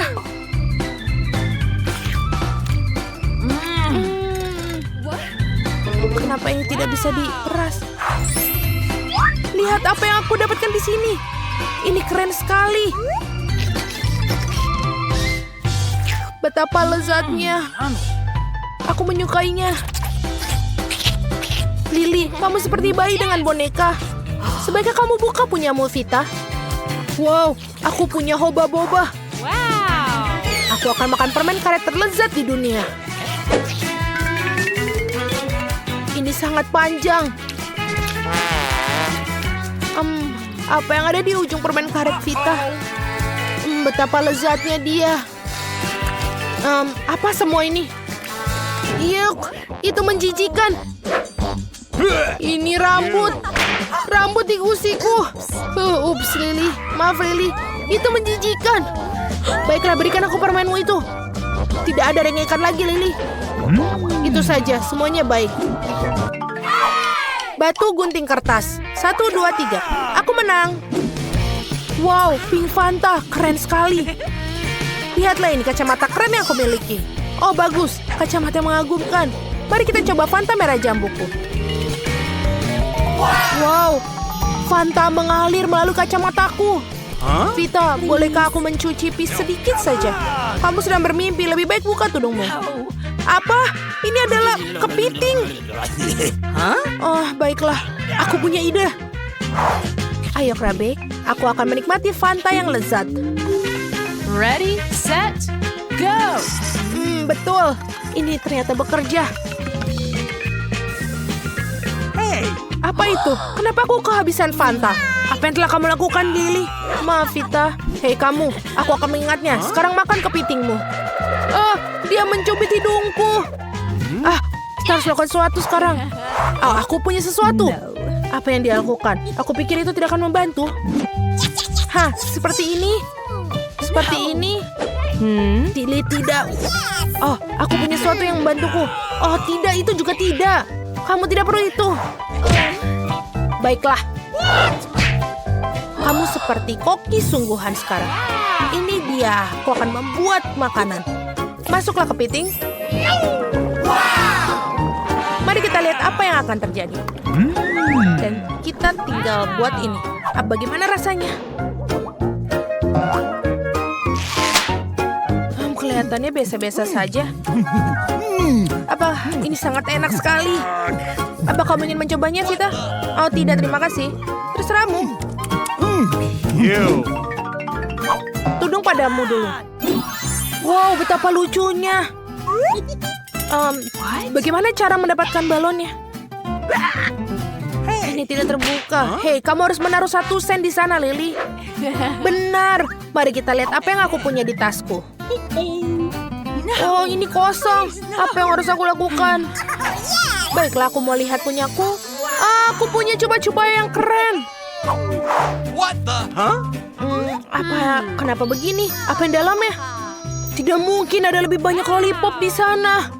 Kenapa ini tidak bisa diperas? Lihat apa yang aku dapatkan di sini. Ini keren sekali. Betapa lezatnya. Aku menyukainya. Lily, kamu seperti bayi dengan boneka. Sebaiknya kamu buka punyamu, Vita. Wow, aku punya hoba-boba. Wow! Aku akan makan permen karet terlezat di dunia. Ini sangat panjang. Apa yang ada di ujung permen karet Vita? Betapa lezatnya dia. Apa semua ini? Yuk, itu menjijikan. Ini rambut. Rambut di gusiku. Ups, Lily. Maaf, Lily. Itu menjijikan. Baiklah, berikan aku permenmu itu. Tidak ada rengekan lagi, Lily. Itu saja, semuanya baik. Batu gunting kertas. 1, 2, 3. Aku menang. Wow, pink Fanta. Keren sekali. Lihatlah ini kacamata keren yang aku miliki. Oh, bagus. Kacamata yang mengagumkan. Mari kita coba Fanta merah jambuku. Wow, Fanta mengalir melalui kacamataku. Vita, bolehkah aku mencicipi sedikit saja? Kamu sedang bermimpi, lebih baik buka tudungmu. Apa? Ini adalah kepiting. Oh, baiklah. Aku punya ide. Ayo, Krabe. Aku akan menikmati Fanta yang lezat. Ready, set, go! Betul. Ini ternyata bekerja. Apa itu? Kenapa aku kehabisan Fanta? Apa yang telah kamu lakukan, Lily? Maaf, Vita. Hei kamu, aku akan mengingatnya. Sekarang makan kepitingmu. Dia mencubit hidungku. Kita harus lakukan sesuatu sekarang. Aku punya sesuatu. Apa yang dia lakukan? Aku pikir itu tidak akan membantu. Seperti ini. Seperti ini. Tidak. Oh, aku punya sesuatu yang membantuku. Oh, tidak, itu juga tidak. Kamu tidak perlu itu. Baiklah. Kamu seperti koki sungguhan sekarang. Ini dia. Aku akan membuat makanan. Masuklah kepiting. Mari kita lihat apa yang akan terjadi. Dan kita tinggal buat ini. Bagaimana rasanya? Kelihatannya biasa-biasa saja. Apa ini sangat enak sekali? Apa kamu ingin mencobanya, Vita? Oh tidak, terima kasih. Terserahmu. Tudung padamu dulu. Wow, betapa lucunya. Bagaimana cara mendapatkan balonnya? Ini tidak terbuka. Hei, kamu harus menaruh 1 sen di sana, Lily. Benar. Mari kita lihat apa yang aku punya di tasku. Oh, ini kosong. Apa yang harus aku lakukan? Baiklah, aku mau lihat punyaku. Aku punya coba-coba yang keren. What the? Kenapa begini? Apa yang dalamnya? Tidak mungkin ada lebih banyak lollipop di sana.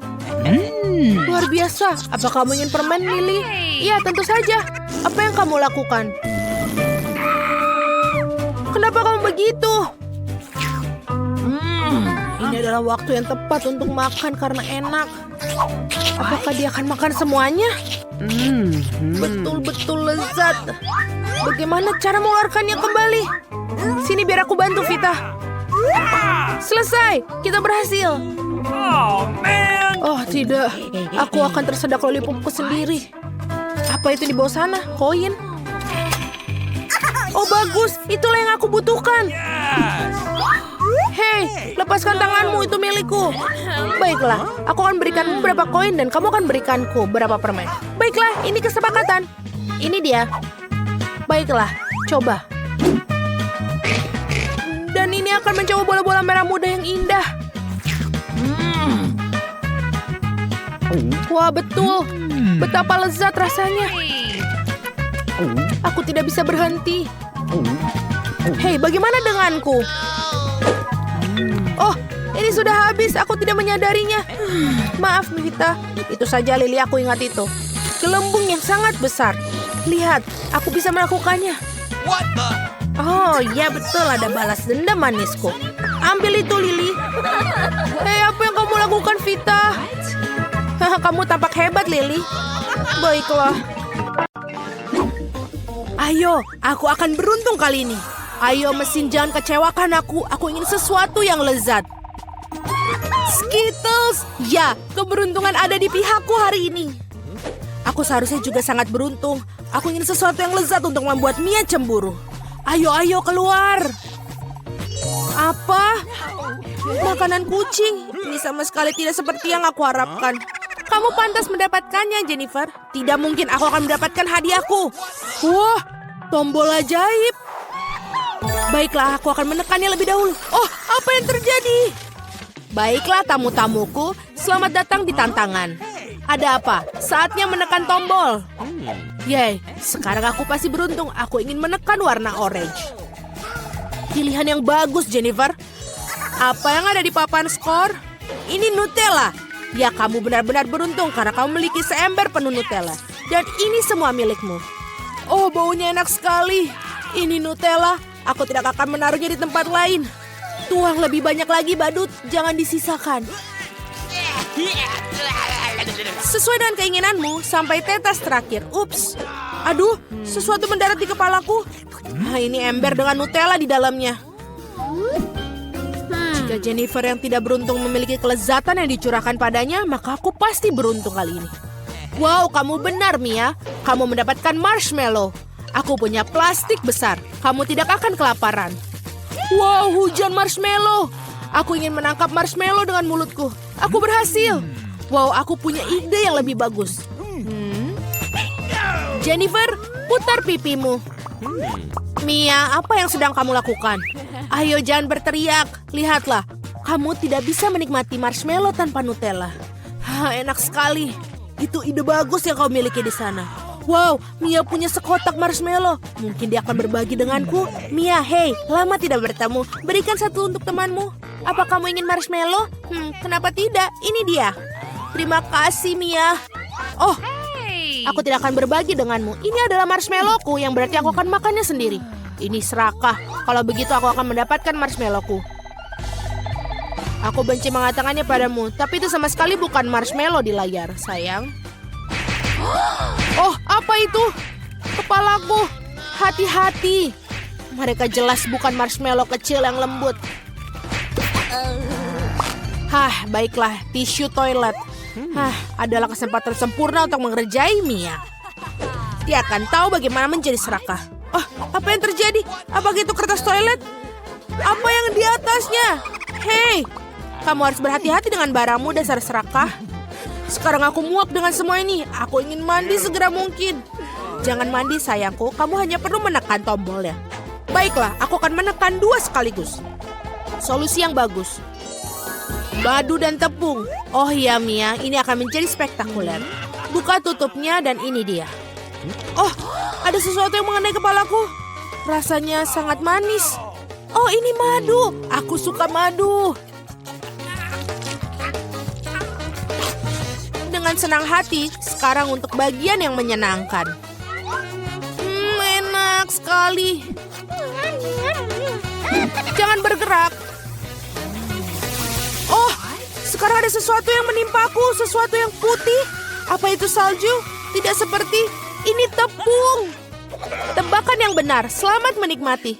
Luar biasa. Apa kamu ingin permen, Lily? Iya, tentu saja. Apa yang kamu lakukan? Kenapa kamu begitu? Ini adalah waktu yang tepat untuk makan karena enak. Apakah dia akan makan semuanya? Betul-betul lezat. Bagaimana cara mengeluarkannya kembali? Sini biar aku bantu, Vita. Selesai, kita berhasil. Oh tidak, aku akan tersedak lollipopku sendiri. Apa itu di bawah sana? Koin? Oh bagus, itulah yang aku butuhkan. Hei, lepaskan tanganmu, itu milikku. Baiklah, aku akan berikanmu berapa koin dan kamu akan berikanku berapa permen. Baiklah, ini kesepakatan. Ini dia. Baiklah, coba. Dan ini akan mencoba bola-bola merah muda yang indah. Wah, betul. Betapa lezat rasanya. Aku tidak bisa berhenti. Hei, bagaimana denganku? Oh, ini sudah habis. Aku tidak menyadarinya. Maaf, Vita. Itu saja, Lily, aku ingat itu. Gelembung yang sangat besar. Lihat, aku bisa melakukannya. What the? Oh, ya betul, ada balas dendam manisku. Ambil itu, Lily. Hei, apa yang kamu lakukan, Vita? Kamu tampak hebat, Lily. Baiklah. Ayo, aku akan beruntung kali ini. Ayo, mesin, jangan kecewakan aku. Aku ingin sesuatu yang lezat. Skittles! Ya, keberuntungan ada di pihakku hari ini. Aku seharusnya juga sangat beruntung. Aku ingin sesuatu yang lezat untuk membuat Mia cemburu. Ayo, ayo, keluar. Apa? Makanan kucing. Ini sama sekali tidak seperti yang aku harapkan. Kamu pantas mendapatkannya, Jennifer. Tidak mungkin aku akan mendapatkan hadiahku. Wah, tombol ajaib. Baiklah, aku akan menekannya lebih dahulu. Oh, apa yang terjadi? Baiklah, tamu-tamuku. Selamat datang di tantangan. Ada apa? Saatnya menekan tombol. Yeay, sekarang aku pasti beruntung. Aku ingin menekan warna orange. Pilihan yang bagus, Jennifer. Apa yang ada di papan skor? Ini Nutella. Ya, kamu benar-benar beruntung karena kamu memiliki seember penuh Nutella. Dan ini semua milikmu. Oh, baunya enak sekali. Ini Nutella. Aku tidak akan menaruhnya di tempat lain. Tuang lebih banyak lagi, badut. Jangan disisakan. Sesuai dengan keinginanmu, sampai tetes terakhir. Ups. Aduh, sesuatu mendarat di kepalaku. Ini ember dengan Nutella di dalamnya. Jika Jennifer yang tidak beruntung memiliki kelezatan yang dicurahkan padanya, maka aku pasti beruntung kali ini. Wow, kamu benar, Mia. Kamu mendapatkan marshmallow. Aku punya plastik besar. Kamu tidak akan kelaparan. Wow, hujan marshmallow. Aku ingin menangkap marshmallow dengan mulutku. Aku berhasil. Wow, aku punya ide yang lebih bagus. Jennifer, putar pipimu. Mia, apa yang sedang kamu lakukan? Ayo, jangan berteriak. Lihatlah, kamu tidak bisa menikmati marshmallow tanpa Nutella. Enak sekali. Itu ide bagus yang kau miliki di sana. Wow, Mia punya sekotak marshmallow. Mungkin dia akan berbagi denganku. Mia, hei, lama tidak bertemu. Berikan satu untuk temanmu. Apa kamu ingin marshmallow? Kenapa tidak? Ini dia. Terima kasih, Mia. Oh, aku tidak akan berbagi denganmu. Ini adalah marshmallowku, yang berarti aku akan makannya sendiri. Ini serakah. Kalau begitu aku akan mendapatkan marshmallowku. Aku benci mengatakannya padamu, tapi itu sama sekali bukan marshmallow di layar, sayang. Oh, apa itu? Kepalaku. Hati-hati. Mereka jelas bukan marshmallow kecil yang lembut. Baiklah, tisu toilet. Adalah kesempatan sempurna untuk mengerjai Mia. Dia akan tahu bagaimana menjadi serakah. Oh, apa yang terjadi? Apa itu kertas toilet? Apa yang di atasnya? Hei, kamu harus berhati-hati dengan barangmu, dasar serakah. Sekarang aku muak dengan semua ini. Aku ingin mandi segera mungkin. Jangan mandi, sayangku. Kamu hanya perlu menekan tombolnya. Baiklah, aku akan menekan 2 sekaligus. Solusi yang bagus. Madu dan tepung. Oh iya, Mia, ini akan menjadi spektakuler. Buka tutupnya dan ini dia. Oh, ada sesuatu yang mengenai kepalaku. Rasanya sangat manis. Oh, ini madu. Aku suka madu. Dengan senang hati, sekarang untuk bagian yang menyenangkan. Enak sekali. Jangan bergerak. Oh, sekarang ada sesuatu yang menimpaku, sesuatu yang putih. Apa itu salju? Tidak seperti, ini tepung. Tebakan yang benar, selamat menikmati.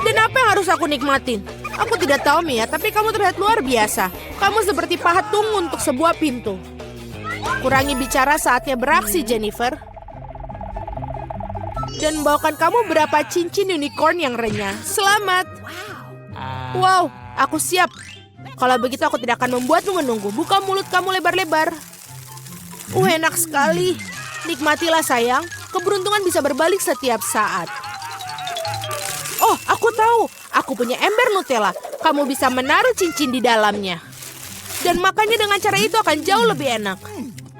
Dan apa yang harus aku nikmatin? Aku tidak tahu, Mia, tapi kamu terlihat luar biasa. Kamu seperti patung untuk sebuah pintu. Kurangi bicara, saatnya beraksi, Jennifer. Dan bawakan kamu berapa cincin unicorn yang renyah. Selamat. Wow, aku siap. Kalau begitu aku tidak akan membuatmu menunggu. Buka mulut kamu lebar-lebar. Enak sekali. Nikmatilah, sayang. Keberuntungan bisa berbalik setiap saat. Oh, aku tahu. Aku punya ember Nutella. Kamu bisa menaruh cincin di dalamnya. Dan makannya dengan cara itu akan jauh lebih enak.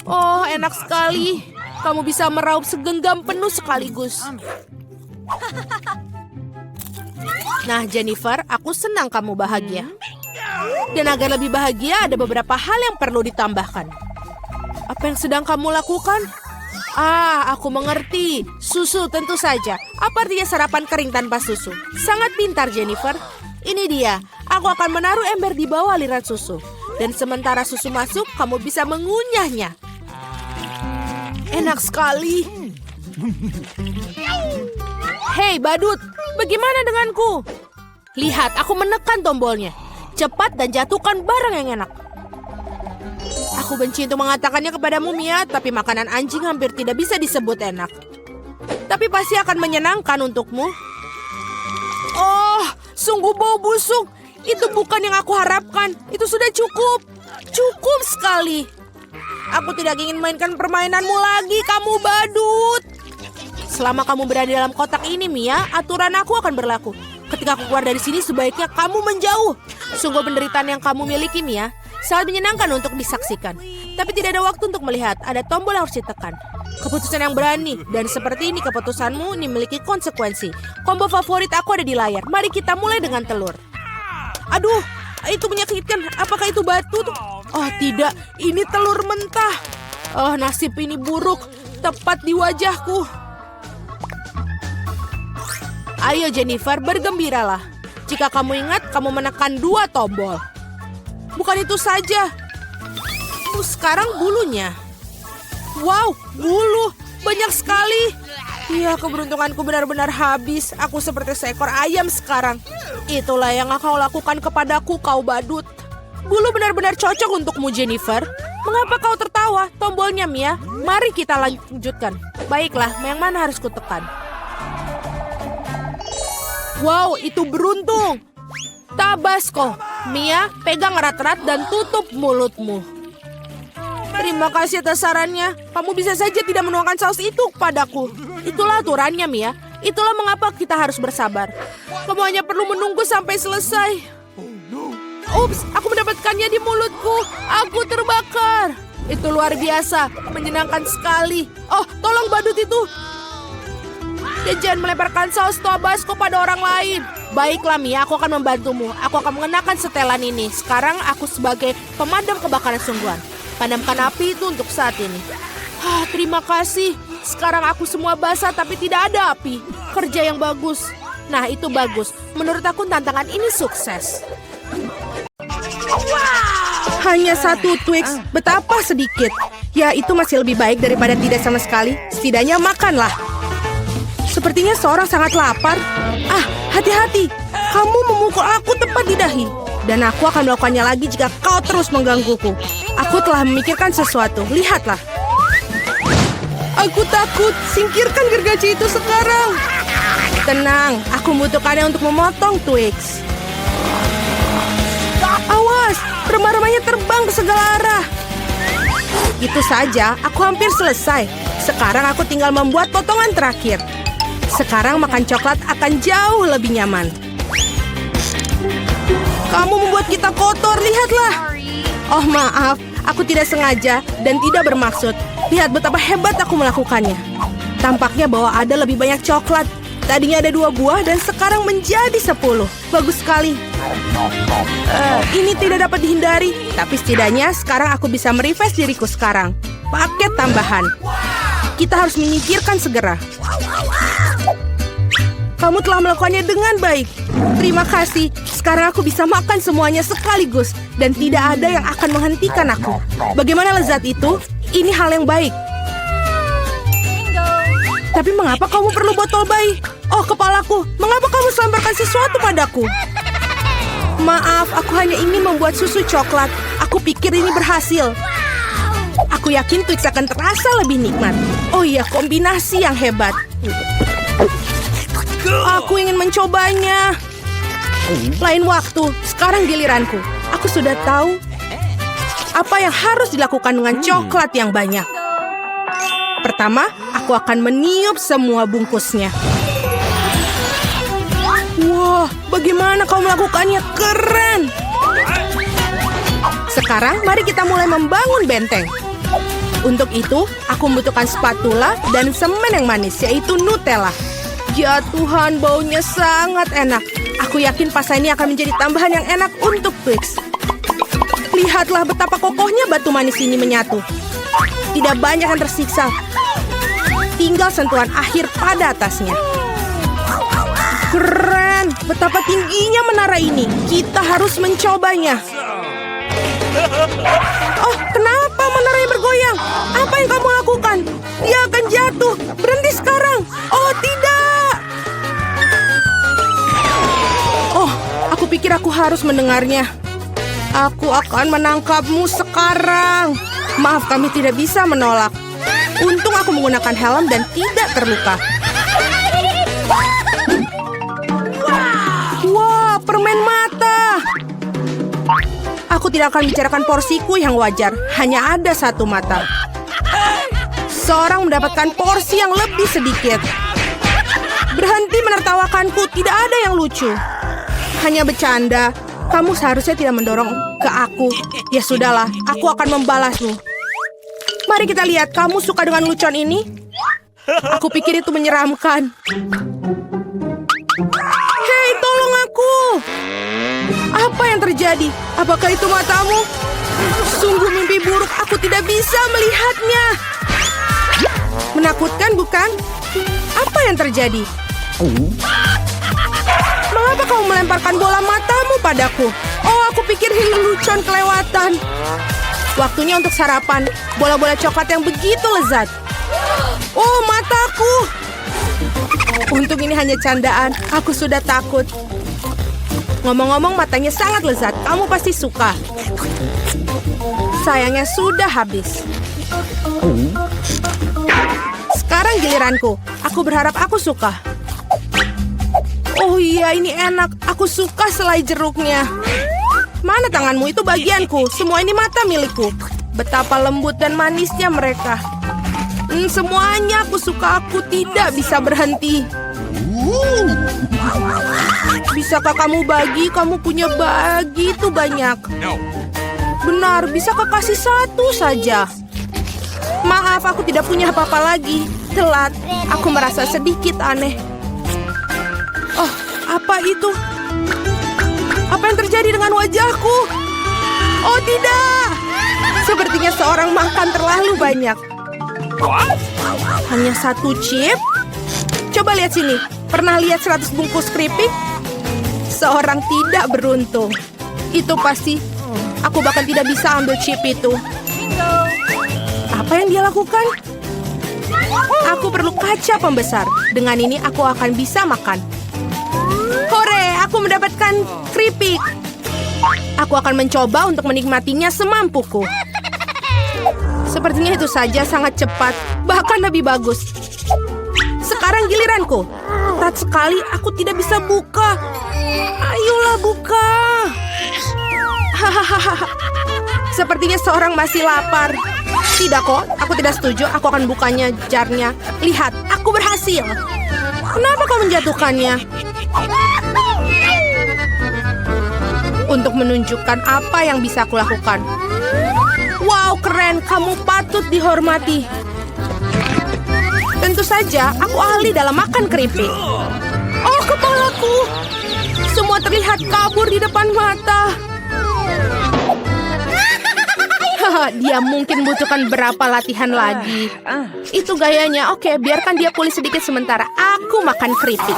Oh, enak sekali. Kamu bisa meraup segenggam penuh sekaligus. Nah, Jennifer, aku senang kamu bahagia. Dan agar lebih bahagia, ada beberapa hal yang perlu ditambahkan. Apa yang sedang kamu lakukan? Aku mengerti. Susu tentu saja. Apa artinya sarapan kering tanpa susu? Sangat pintar, Jennifer. Ini dia. Aku akan menaruh ember di bawah aliran susu. Dan sementara susu masuk, kamu bisa mengunyahnya. Enak sekali. Hei, badut. Bagaimana denganku? Lihat, aku menekan tombolnya. Cepat dan jatuhkan barang yang enak. Aku benci untuk mengatakannya kepadamu, Mia, tapi makanan anjing hampir tidak bisa disebut enak. Tapi pasti akan menyenangkan untukmu. Oh, sungguh bau busuk. Itu bukan yang aku harapkan. Itu sudah cukup. Cukup sekali. Aku tidak ingin mainkan permainanmu lagi, kamu badut. Selama kamu berada dalam kotak ini, Mia, aturan aku akan berlaku. Ketika aku keluar dari sini, sebaiknya kamu menjauh. Sungguh penderitaan yang kamu miliki, Mia, sangat menyenangkan untuk disaksikan. Tapi tidak ada waktu untuk melihat, ada tombol yang harus ditekan. Keputusan yang berani, dan seperti ini keputusanmu ini memiliki konsekuensi. Combo favorit aku ada di layar. Mari kita mulai dengan telur. Aduh, itu menyakitkan. Apakah itu batu? Oh tidak, ini telur mentah. Oh, nasib ini buruk, tepat di wajahku. Ayo Jennifer, bergembiralah. Jika kamu ingat, kamu menekan 2 tombol. Bukan itu saja. Sekarang bulunya. Wow, bulu. Banyak sekali. Ya, keberuntunganku benar-benar habis. Aku seperti seekor ayam sekarang. Itulah yang kau lakukan kepadaku, kau badut. Bulu benar-benar cocok untukmu, Jennifer. Mengapa kau tertawa? Tombolnya, Mia. Mari kita lanjutkan. Baiklah, yang mana harus kutekan? Wow, itu beruntung. Tabasco. Mia, pegang erat-erat dan tutup mulutmu. Terima kasih atas sarannya. Kamu bisa saja tidak menuangkan saus itu padaku. Itulah aturannya, Mia. Itulah mengapa kita harus bersabar. Kamu hanya perlu menunggu sampai selesai. Ups, aku mendapatkannya di mulutku. Aku terbakar. Itu luar biasa, menyenangkan sekali. Oh, tolong badut itu. Dan jangan melemparkan saus Tabasco pada orang lain. Baiklah, Mia, aku akan membantumu. Aku akan mengenakan setelan ini. Sekarang aku sebagai pemadam kebakaran sungguhan. Padamkan api itu untuk saat ini. Terima kasih. Sekarang aku semua basah tapi tidak ada api. Kerja yang bagus. Nah, itu bagus. Menurut aku tantangan ini sukses. Hanya 1 Twix, betapa sedikit. Ya, itu masih lebih baik daripada tidak sama sekali. Setidaknya makanlah. Sepertinya seorang sangat lapar. Hati-hati. Kamu memukul aku tepat di dahi. Dan aku akan melakukannya lagi jika kau terus menggangguku. Aku telah memikirkan sesuatu. Lihatlah. Aku takut. Singkirkan gergaji itu sekarang. Tenang. Aku membutuhkannya untuk memotong Twix. Awas. Remah-remahnya terbang ke segala arah. Itu saja. Aku hampir selesai. Sekarang aku tinggal membuat potongan terakhir. Sekarang makan coklat akan jauh lebih nyaman. Kamu membuat kita kotor, lihatlah. Oh maaf, aku tidak sengaja dan tidak bermaksud. Lihat betapa hebat aku melakukannya. Tampaknya bahwa ada lebih banyak coklat. Tadinya ada 2 buah dan sekarang menjadi 10. Bagus sekali. Ini tidak dapat dihindari. Tapi setidaknya sekarang aku bisa merefresh diriku sekarang. Paket tambahan. Kita harus menyingkirkan segera. Kamu telah melakukannya dengan baik. Terima kasih. Sekarang aku bisa makan semuanya sekaligus. Dan tidak ada yang akan menghentikan aku. Bagaimana lezat itu? Ini hal yang baik. Tapi mengapa kamu perlu botol bayi? Oh, kepalaku. Mengapa kamu selemparkan sesuatu padaku? Maaf, aku hanya ingin membuat susu coklat. Aku pikir ini berhasil. Aku yakin Twix akan terasa lebih nikmat. Oh iya, kombinasi yang hebat. Aku ingin mencobanya. Lain waktu, sekarang giliranku. Aku sudah tahu apa yang harus dilakukan dengan coklat yang banyak. Pertama, aku akan meniup semua bungkusnya. Wah, bagaimana kau melakukannya? Keren! Sekarang mari kita mulai membangun benteng. Untuk itu, aku membutuhkan spatula dan semen yang manis, yaitu Nutella. Ya Tuhan, baunya sangat enak. Aku yakin pasta ini akan menjadi tambahan yang enak untuk Twix. Lihatlah betapa kokohnya batu manis ini menyatu. Tidak banyak yang tersiksa. Tinggal sentuhan akhir pada atasnya. Keren! Betapa tingginya menara ini. Kita harus mencobanya. Oh, kenapa menaranya bergoyang? Apa yang kamu lakukan? Dia akan jatuh. Berhenti sekarang. Oh, tidak. Oh, aku pikir aku harus mendengarnya. Aku akan menangkapmu sekarang. Maaf, kami tidak bisa menolak. Untung aku menggunakan helm dan tidak terluka. Wah, permen mata. Aku tidak akan bicarakan porsiku yang wajar. Hanya ada satu mata. Seorang mendapatkan porsi yang lebih sedikit. Berhenti menertawakanku, tidak ada yang lucu. Hanya bercanda. Kamu seharusnya tidak mendorong ke aku. Ya sudahlah, aku akan membalasmu. Mari kita lihat, kamu suka dengan lucuan ini? Aku pikir itu menyeramkan. Hei, tolong aku! Apa yang terjadi? Apakah itu matamu? Sungguh mimpi buruk, aku tidak bisa melihatnya. Menakutkan, bukan? Apa yang terjadi? Mengapa kamu melemparkan bola matamu padaku? Oh, aku pikir ini lelucon kelewatan. Waktunya untuk sarapan. Bola-bola coklat yang begitu lezat. Oh, mataku. Untung ini hanya candaan. Aku sudah takut. Ngomong-ngomong, matanya sangat lezat. Kamu pasti suka. Sayangnya sudah habis. Sekarang giliranku. Aku berharap aku suka. Oh iya, ini enak. Aku suka selai jeruknya. Mana tanganmu? Itu bagianku. Semua ini mata milikku. Betapa lembut dan manisnya mereka. Semuanya aku suka. Aku tidak bisa berhenti. Bisakah kamu bagi? Kamu punya begitu banyak. No. Benar, bisakah kasih satu saja? Maaf, aku tidak punya apa-apa lagi. Telat. Aku merasa sedikit aneh. Oh, apa itu? Apa yang terjadi dengan wajahku? Oh, tidak! Sepertinya seorang makan terlalu banyak. Hanya satu chip? Coba lihat sini. Pernah lihat 100 bungkus keripik? Seorang tidak beruntung. Itu pasti. Aku bahkan tidak bisa ambil chip itu. Apa yang dia lakukan? Aku perlu kaca pembesar. Dengan ini aku akan bisa makan. Hore, aku mendapatkan keripik. Aku akan mencoba untuk menikmatinya semampuku. Sepertinya itu saja sangat cepat, bahkan lebih bagus. Sekarang giliranku. Ketat sekali, aku tidak bisa buka. Ayolah buka. Hahaha. Sepertinya seorang masih lapar. Tidak kok, aku tidak setuju. Aku akan bukanya jarnya. Lihat, aku berhasil. Kenapa kau menjatuhkannya? Untuk menunjukkan apa yang bisa aku lakukan. Wow, keren. Kamu patut dihormati. Tentu saja, aku ahli dalam makan keripik. Oh, kepalaku. Semua terlihat kabur di depan mata. Dia mungkin butuhkan berapa latihan lagi. Itu gayanya. Oke, biarkan dia pulih sedikit sementara. Aku makan keripik.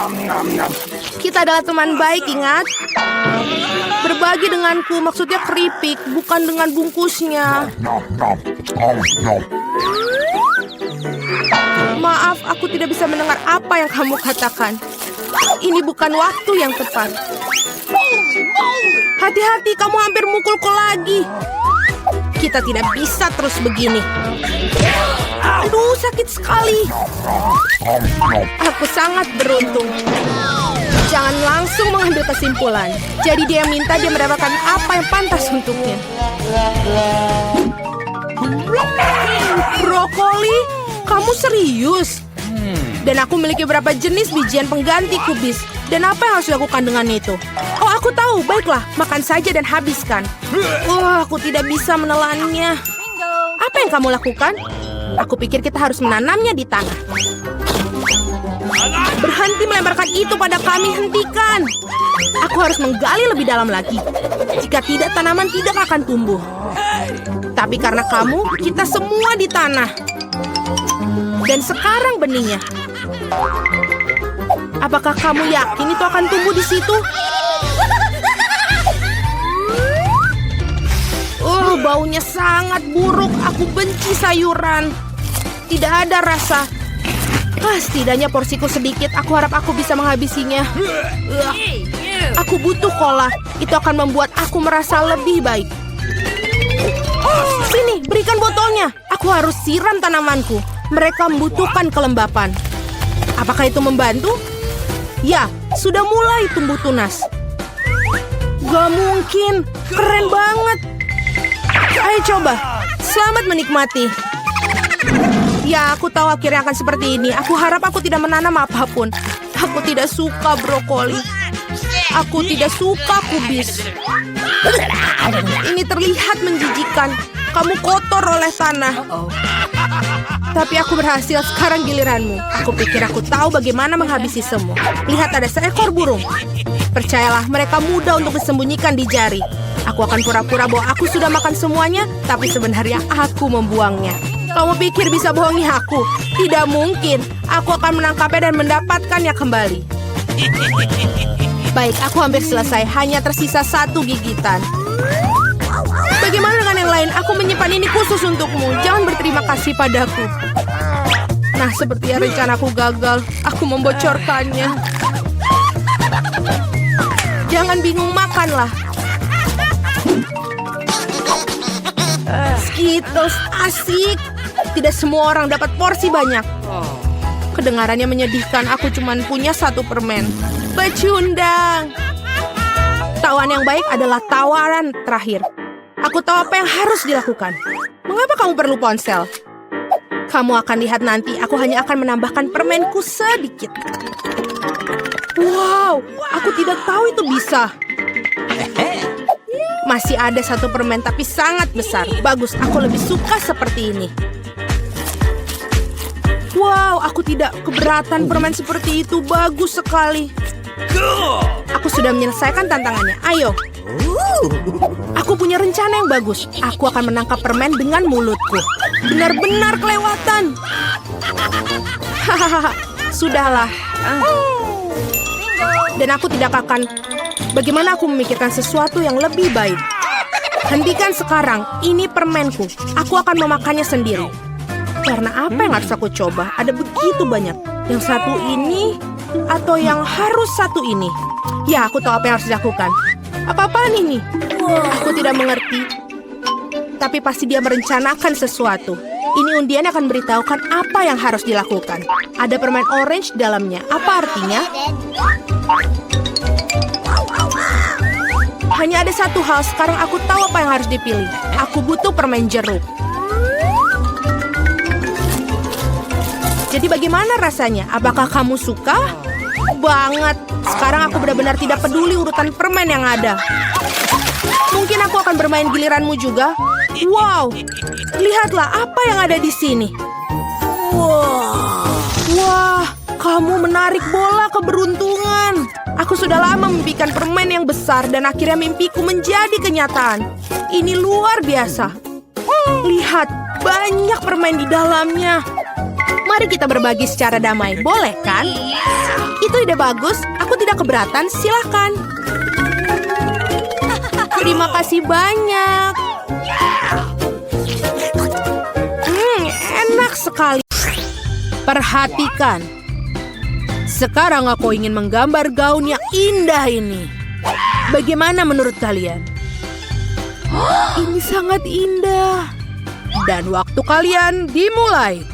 Kita adalah teman baik, ingat? Berbagi denganku, maksudnya keripik, bukan dengan bungkusnya. Maaf, aku tidak bisa mendengar apa yang kamu katakan. Ini bukan waktu yang tepat. Hati-hati, kamu hampir mukulku lagi. Kita tidak bisa terus begini. Aduh, sakit sekali. Aku sangat beruntung. Jangan langsung mengambil kesimpulan. Jadi dia minta dia mendapatkan apa yang pantas untuknya. Brokoli? Kamu serius? Dan aku memiliki beberapa jenis bijian pengganti kubis. Dan apa yang harus dilakukan dengan itu? Oh, Aku tahu, baiklah, makan saja dan habiskan. Wah, aku tidak bisa menelannya. Apa yang kamu lakukan? Aku pikir kita harus menanamnya di tanah. Berhenti melemparkan itu pada kami, hentikan. Aku harus menggali lebih dalam lagi. Jika tidak, tanaman tidak akan tumbuh. Tapi karena kamu, kita semua di tanah. Dan sekarang benihnya. Apakah kamu yakin itu akan tumbuh di situ? Baunya sangat buruk. Aku benci sayuran. Tidak ada rasa. Setidaknya porsiku sedikit. Aku harap aku bisa menghabisinya. Aku butuh cola. Itu akan membuat aku merasa lebih baik. Sini, berikan botolnya. Aku harus siram tanamanku. Mereka membutuhkan kelembapan. Apakah itu membantu? Ya, sudah mulai tumbuh tunas. Gak mungkin. Keren banget. Ayo coba. Selamat menikmati. Ya, aku tahu akhirnya akan seperti ini. Aku harap aku tidak menanam apapun. Aku tidak suka brokoli. Aku tidak suka kubis. Ini terlihat menjijikan. Kamu kotor oleh tanah. Tapi aku berhasil, sekarang giliranmu. Aku pikir aku tahu bagaimana menghabisi semua. Lihat, ada seekor burung. Percayalah, mereka mudah untuk disembunyikan di jari. Aku akan pura-pura bahwa aku sudah makan semuanya, tapi sebenarnya aku membuangnya. Kamu pikir bisa bohongi aku? Tidak mungkin. Aku akan menangkapnya dan mendapatkannya kembali. Baik, aku hampir selesai. Hanya tersisa 1 gigitan. Bagaimana dengan yang lain? Aku menyimpan ini khusus untukmu. Jangan berterima kasih padaku. Nah, sepertinya rencanaku gagal. Aku membocorkannya. Jangan bingung, makanlah. Skittles asik. Tidak semua orang dapat porsi banyak. Kedengarannya menyedihkan. Aku cuma punya 1 permen. Pecundang. Tawaran yang baik adalah tawaran terakhir. Aku tahu apa yang harus dilakukan. Mengapa kamu perlu ponsel? Kamu akan lihat nanti. Aku hanya akan menambahkan permenku sedikit. Wow, aku tidak tahu itu bisa. Masih ada 1 permen tapi sangat besar. Bagus, aku lebih suka seperti ini. Wow, aku tidak keberatan permen seperti itu. Bagus sekali. Aku sudah menyelesaikan tantangannya. Ayo. Aku punya rencana yang bagus. Aku akan menangkap permen dengan mulutku. Benar-benar kelewatan. Hahaha, sudahlah. Dan aku tidak akan... Bagaimana aku memikirkan sesuatu yang lebih baik? Hentikan sekarang. Ini permenku. Aku akan memakannya sendiri. Karena apa yang harus aku coba? Ada begitu banyak. Yang satu ini atau yang harus satu ini? Ya, aku tahu apa yang harus dilakukan. Apa-apaan ini? Aku tidak mengerti. Tapi pasti dia merencanakan sesuatu. Ini undian akan beritahukan apa yang harus dilakukan. Ada permen orange di dalamnya. Apa artinya? Hanya ada satu hal. Sekarang aku tahu apa yang harus dipilih. Aku butuh permen jeruk. Jadi bagaimana rasanya? Apakah kamu suka? Banget. Sekarang aku benar-benar tidak peduli urutan permen yang ada. Mungkin aku akan bermain giliranmu juga. Wow, lihatlah apa yang ada di sini. Wah, kamu menarik bola keberuntungan. Aku sudah lama memimpikan permen yang besar dan akhirnya mimpiku menjadi kenyataan. Ini luar biasa. Lihat, banyak permen di dalamnya. Mari kita berbagi secara damai, boleh kan? Itu ide bagus, aku tidak keberatan, silakan. Terima kasih banyak. Enak sekali. Perhatikan. Sekarang aku ingin menggambar gaun yang indah ini. Bagaimana menurut kalian? Ini sangat indah. Dan waktu kalian dimulai.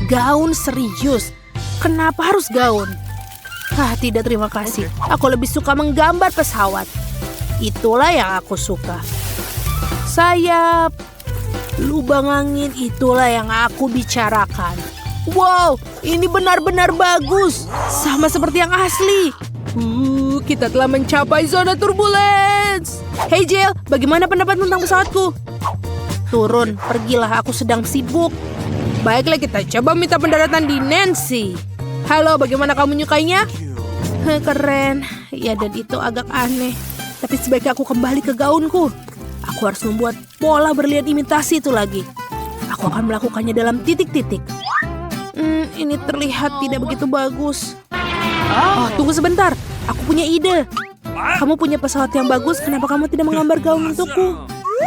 Gaun serius. Kenapa harus gaun? Tidak, terima kasih. Aku lebih suka menggambar pesawat. Itulah yang aku suka. Sayap, lubang angin, itulah yang aku bicarakan. Wow, ini benar-benar bagus. Sama seperti yang asli. kita telah mencapai zona turbulence. Hey Jill, bagaimana pendapat tentang pesawatku? Turun, pergilah, aku sedang sibuk. Baiklah, kita coba minta pendaratan di Nancy. Halo, bagaimana kamu menyukainya? Keren. Ya, dan itu agak aneh. Tapi sebaiknya aku kembali ke gaunku. Aku harus membuat pola berlian imitasi itu lagi. Aku akan melakukannya dalam titik-titik. Ini terlihat tidak begitu bagus. Oh, tunggu sebentar. Aku punya ide. Kamu punya pesawat yang bagus, kenapa kamu tidak menggambar gaun untukku?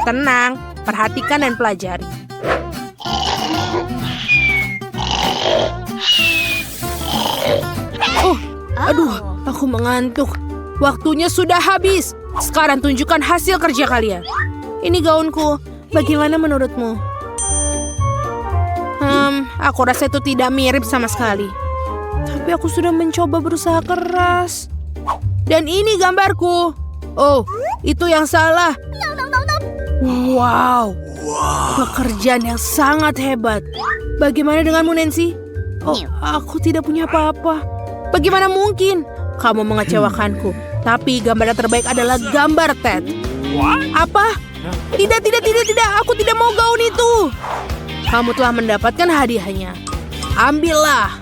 Tenang, perhatikan dan pelajari. Oh, aduh, aku mengantuk. Waktunya sudah habis. Sekarang tunjukkan hasil kerja kalian. Ini gaunku. Bagaimana menurutmu? Aku rasa itu tidak mirip sama sekali. Tapi aku sudah mencoba berusaha keras. Dan ini gambarku. Oh, itu yang salah. Wow, pekerjaan yang sangat hebat. Bagaimana denganmu, Nancy? Oh, aku tidak punya apa-apa. Bagaimana mungkin? Kamu mengecewakanku. Tapi gambar yang terbaik adalah gambar Ted. Apa? Tidak. Aku tidak mau gaun itu. Kamu telah mendapatkan hadiahnya. Ambillah.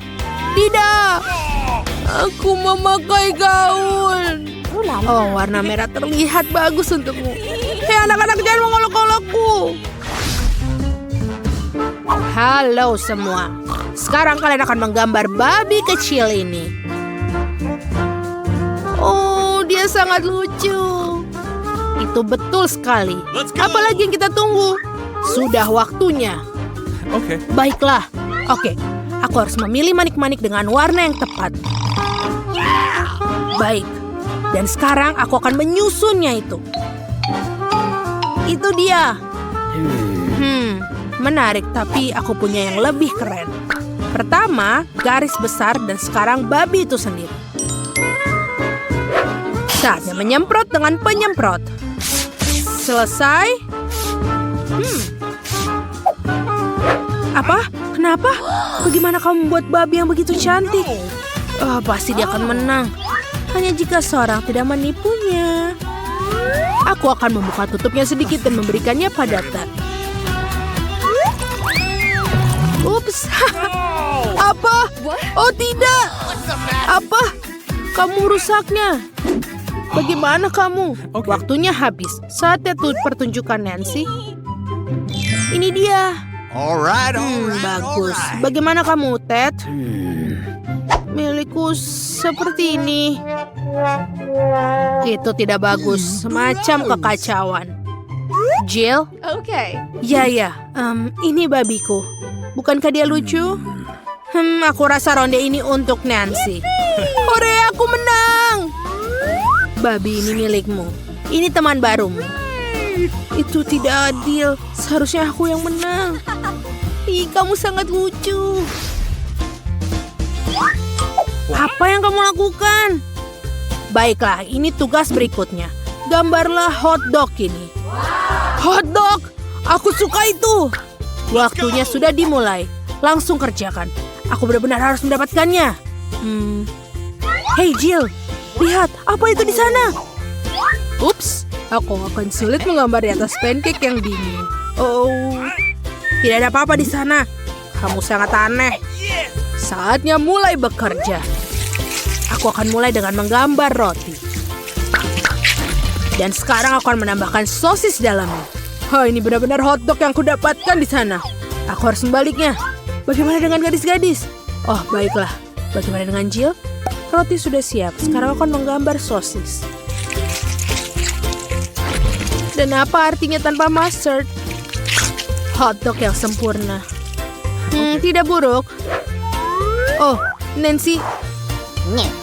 Tidak. Aku memakai gaun. Oh, warna merah terlihat bagus untukmu. Hei anak-anak, jangan mengolok-olokku. Halo semua. Sekarang kalian akan menggambar babi kecil ini. Oh, dia sangat lucu. Itu betul sekali. Apalagi yang kita tunggu? Sudah waktunya. Okay. Baiklah. Oke, aku harus memilih manik-manik dengan warna yang tepat. Baik. Dan sekarang aku akan menyusunnya itu. Itu dia. Menarik, tapi aku punya yang lebih keren. Pertama, garis besar dan sekarang babi itu sendiri. Saatnya menyemprot dengan penyemprot. Selesai. Apa? Kenapa? Bagaimana kamu membuat babi yang begitu cantik? Oh, pasti dia akan menang. Hanya jika seorang tidak menipunya. Aku akan membuka tutupnya sedikit dan memberikannya pada Ted. Ups. Apa? Oh tidak. Apa? Kamu rusaknya. Bagaimana kamu? Waktunya habis. Saatnya pertunjukan Nancy. Ini dia. Alright. Bagus. Bagaimana kamu, Ted? Milikku seperti ini. Itu tidak bagus. Semacam kekacauan. Jill? Okay. Ya. Ini babiku. Bukankah dia lucu? Aku rasa ronde ini untuk Nancy. Hore, aku menang! Babi ini milikmu. Ini teman barumu. Itu tidak adil. Seharusnya aku yang menang. Ih, kamu sangat lucu. Apa yang kamu lakukan? Baiklah, ini tugas berikutnya. Gambarlah hotdog ini. Hotdog! Aku suka itu. Waktunya sudah dimulai. Langsung kerjakan. Aku benar-benar harus mendapatkannya. Hey Jill, lihat apa itu di sana? Ups, aku akan sulit menggambar di atas pancake yang dingin. Oh, tidak ada apa-apa di sana. Kamu sangat aneh. Saatnya mulai bekerja. Aku akan mulai dengan menggambar roti. Dan sekarang aku akan menambahkan sosis dalamnya. Oh, ini benar-benar hotdog yang kudapatkan di sana. Aku harus membaliknya. Bagaimana dengan gadis-gadis? Oh, baiklah. Bagaimana dengan Jill? Roti sudah siap. Sekarang aku akan menggambar sosis. Dan apa artinya tanpa mustard? Hotdog yang sempurna. Tidak buruk. Oh, Nancy.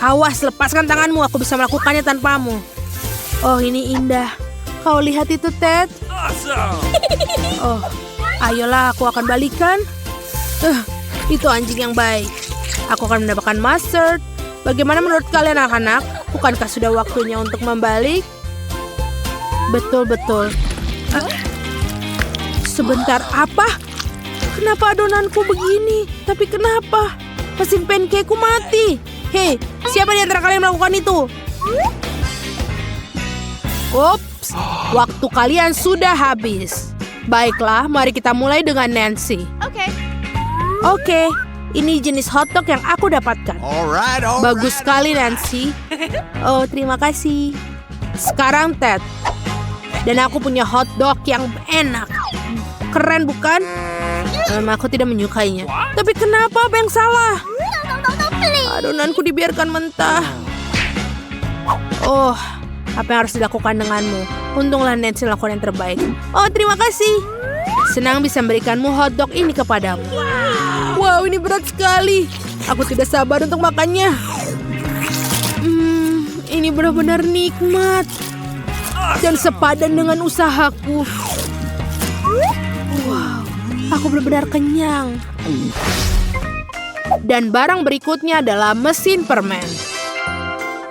Awas, lepaskan tanganmu. Aku bisa melakukannya tanpamu. Oh, ini indah. Kau lihat itu, Ted? Awesome. Oh, ayolah, aku akan balikan. Itu anjing yang baik. Aku akan mendapatkan mustard. Bagaimana menurut kalian, anak-anak? Bukankah sudah waktunya untuk membalik? Betul. Sebentar, apa? Kenapa adonanku begini? Tapi kenapa? Mesin pancakeku mati. Hei, siapa di antara kalian melakukan itu? Ups, waktu kalian sudah habis. Baiklah, mari kita mulai dengan Nancy. Oke, ini jenis hotdog yang aku dapatkan. All right. Bagus sekali, Nancy. Oh, terima kasih. Sekarang Ted. Dan aku punya hotdog yang enak. Keren, bukan? Aku tidak menyukainya. Tapi kenapa? Apa yang salah? Adonanku dibiarkan mentah. Oh, apa yang harus dilakukan denganmu? Untunglah Nancy lakukan yang terbaik. Oh, terima kasih. Senang bisa memberikanmu hotdog ini kepadamu. Wow, ini berat sekali. Aku tidak sabar untuk makannya. Ini benar-benar nikmat. Dan sepadan dengan usahaku. Wow, aku benar-benar kenyang. Dan barang berikutnya adalah mesin permen.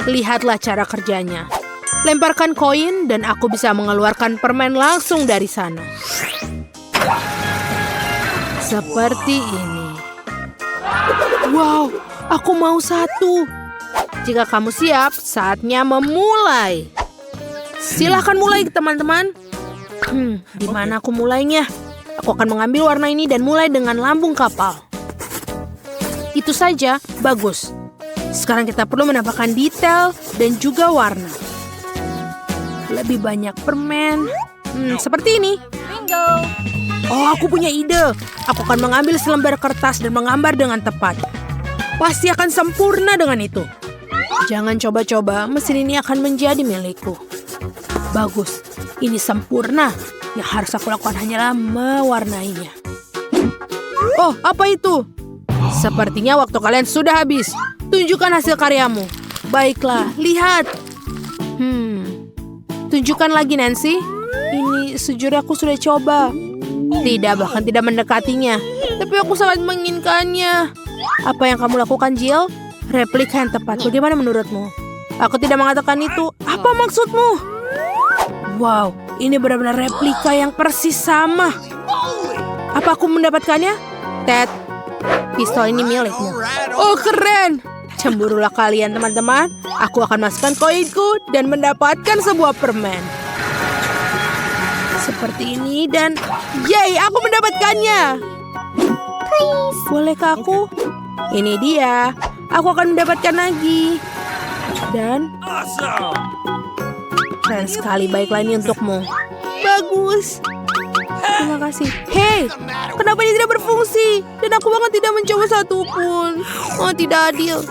Lihatlah cara kerjanya. Lemparkan koin dan aku bisa mengeluarkan permen langsung dari sana. Seperti ini. Wow, aku mau satu. Jika kamu siap, saatnya memulai. Silahkan mulai, teman-teman. Di mana aku mulainya? Aku akan mengambil warna ini dan mulai dengan lambung kapal. Itu saja, bagus. Sekarang kita perlu menambahkan detail dan juga warna. Lebih banyak permen. Seperti ini. Bingo. Oh, aku punya ide. Aku akan mengambil selembar kertas dan menggambar dengan tepat. Pasti akan sempurna dengan itu. Jangan coba-coba, mesin ini akan menjadi milikku. Bagus, ini sempurna. Yang harus aku lakukan hanyalah mewarnainya. Oh, apa itu? Sepertinya waktu kalian sudah habis. Tunjukkan hasil karyamu. Baiklah, lihat. Tunjukkan lagi, Nancy. Ini sejujurnya aku sudah coba. Tidak, bahkan tidak mendekatinya. Tapi aku sangat menginginkannya. Apa yang kamu lakukan, Jill? Replika yang tepat. Bagaimana menurutmu? Aku tidak mengatakan itu. Apa maksudmu? Wow, ini benar-benar replika yang persis sama. Apa aku mendapatkannya? Ted, pistol ini milikmu. Oh, keren. Cemburulah kalian, teman-teman. Aku akan masukkan koinku dan mendapatkan sebuah permen. Seperti ini dan... Yay, aku mendapatkannya. Bolehkah aku? Ini dia. Aku akan mendapatkan lagi. Dan... Keren sekali, baiklah ini untukmu. Bagus. Terima kasih. Hei, kenapa ini tidak berfungsi? Dan aku bahkan tidak mencoba satupun. Oh, tidak adil.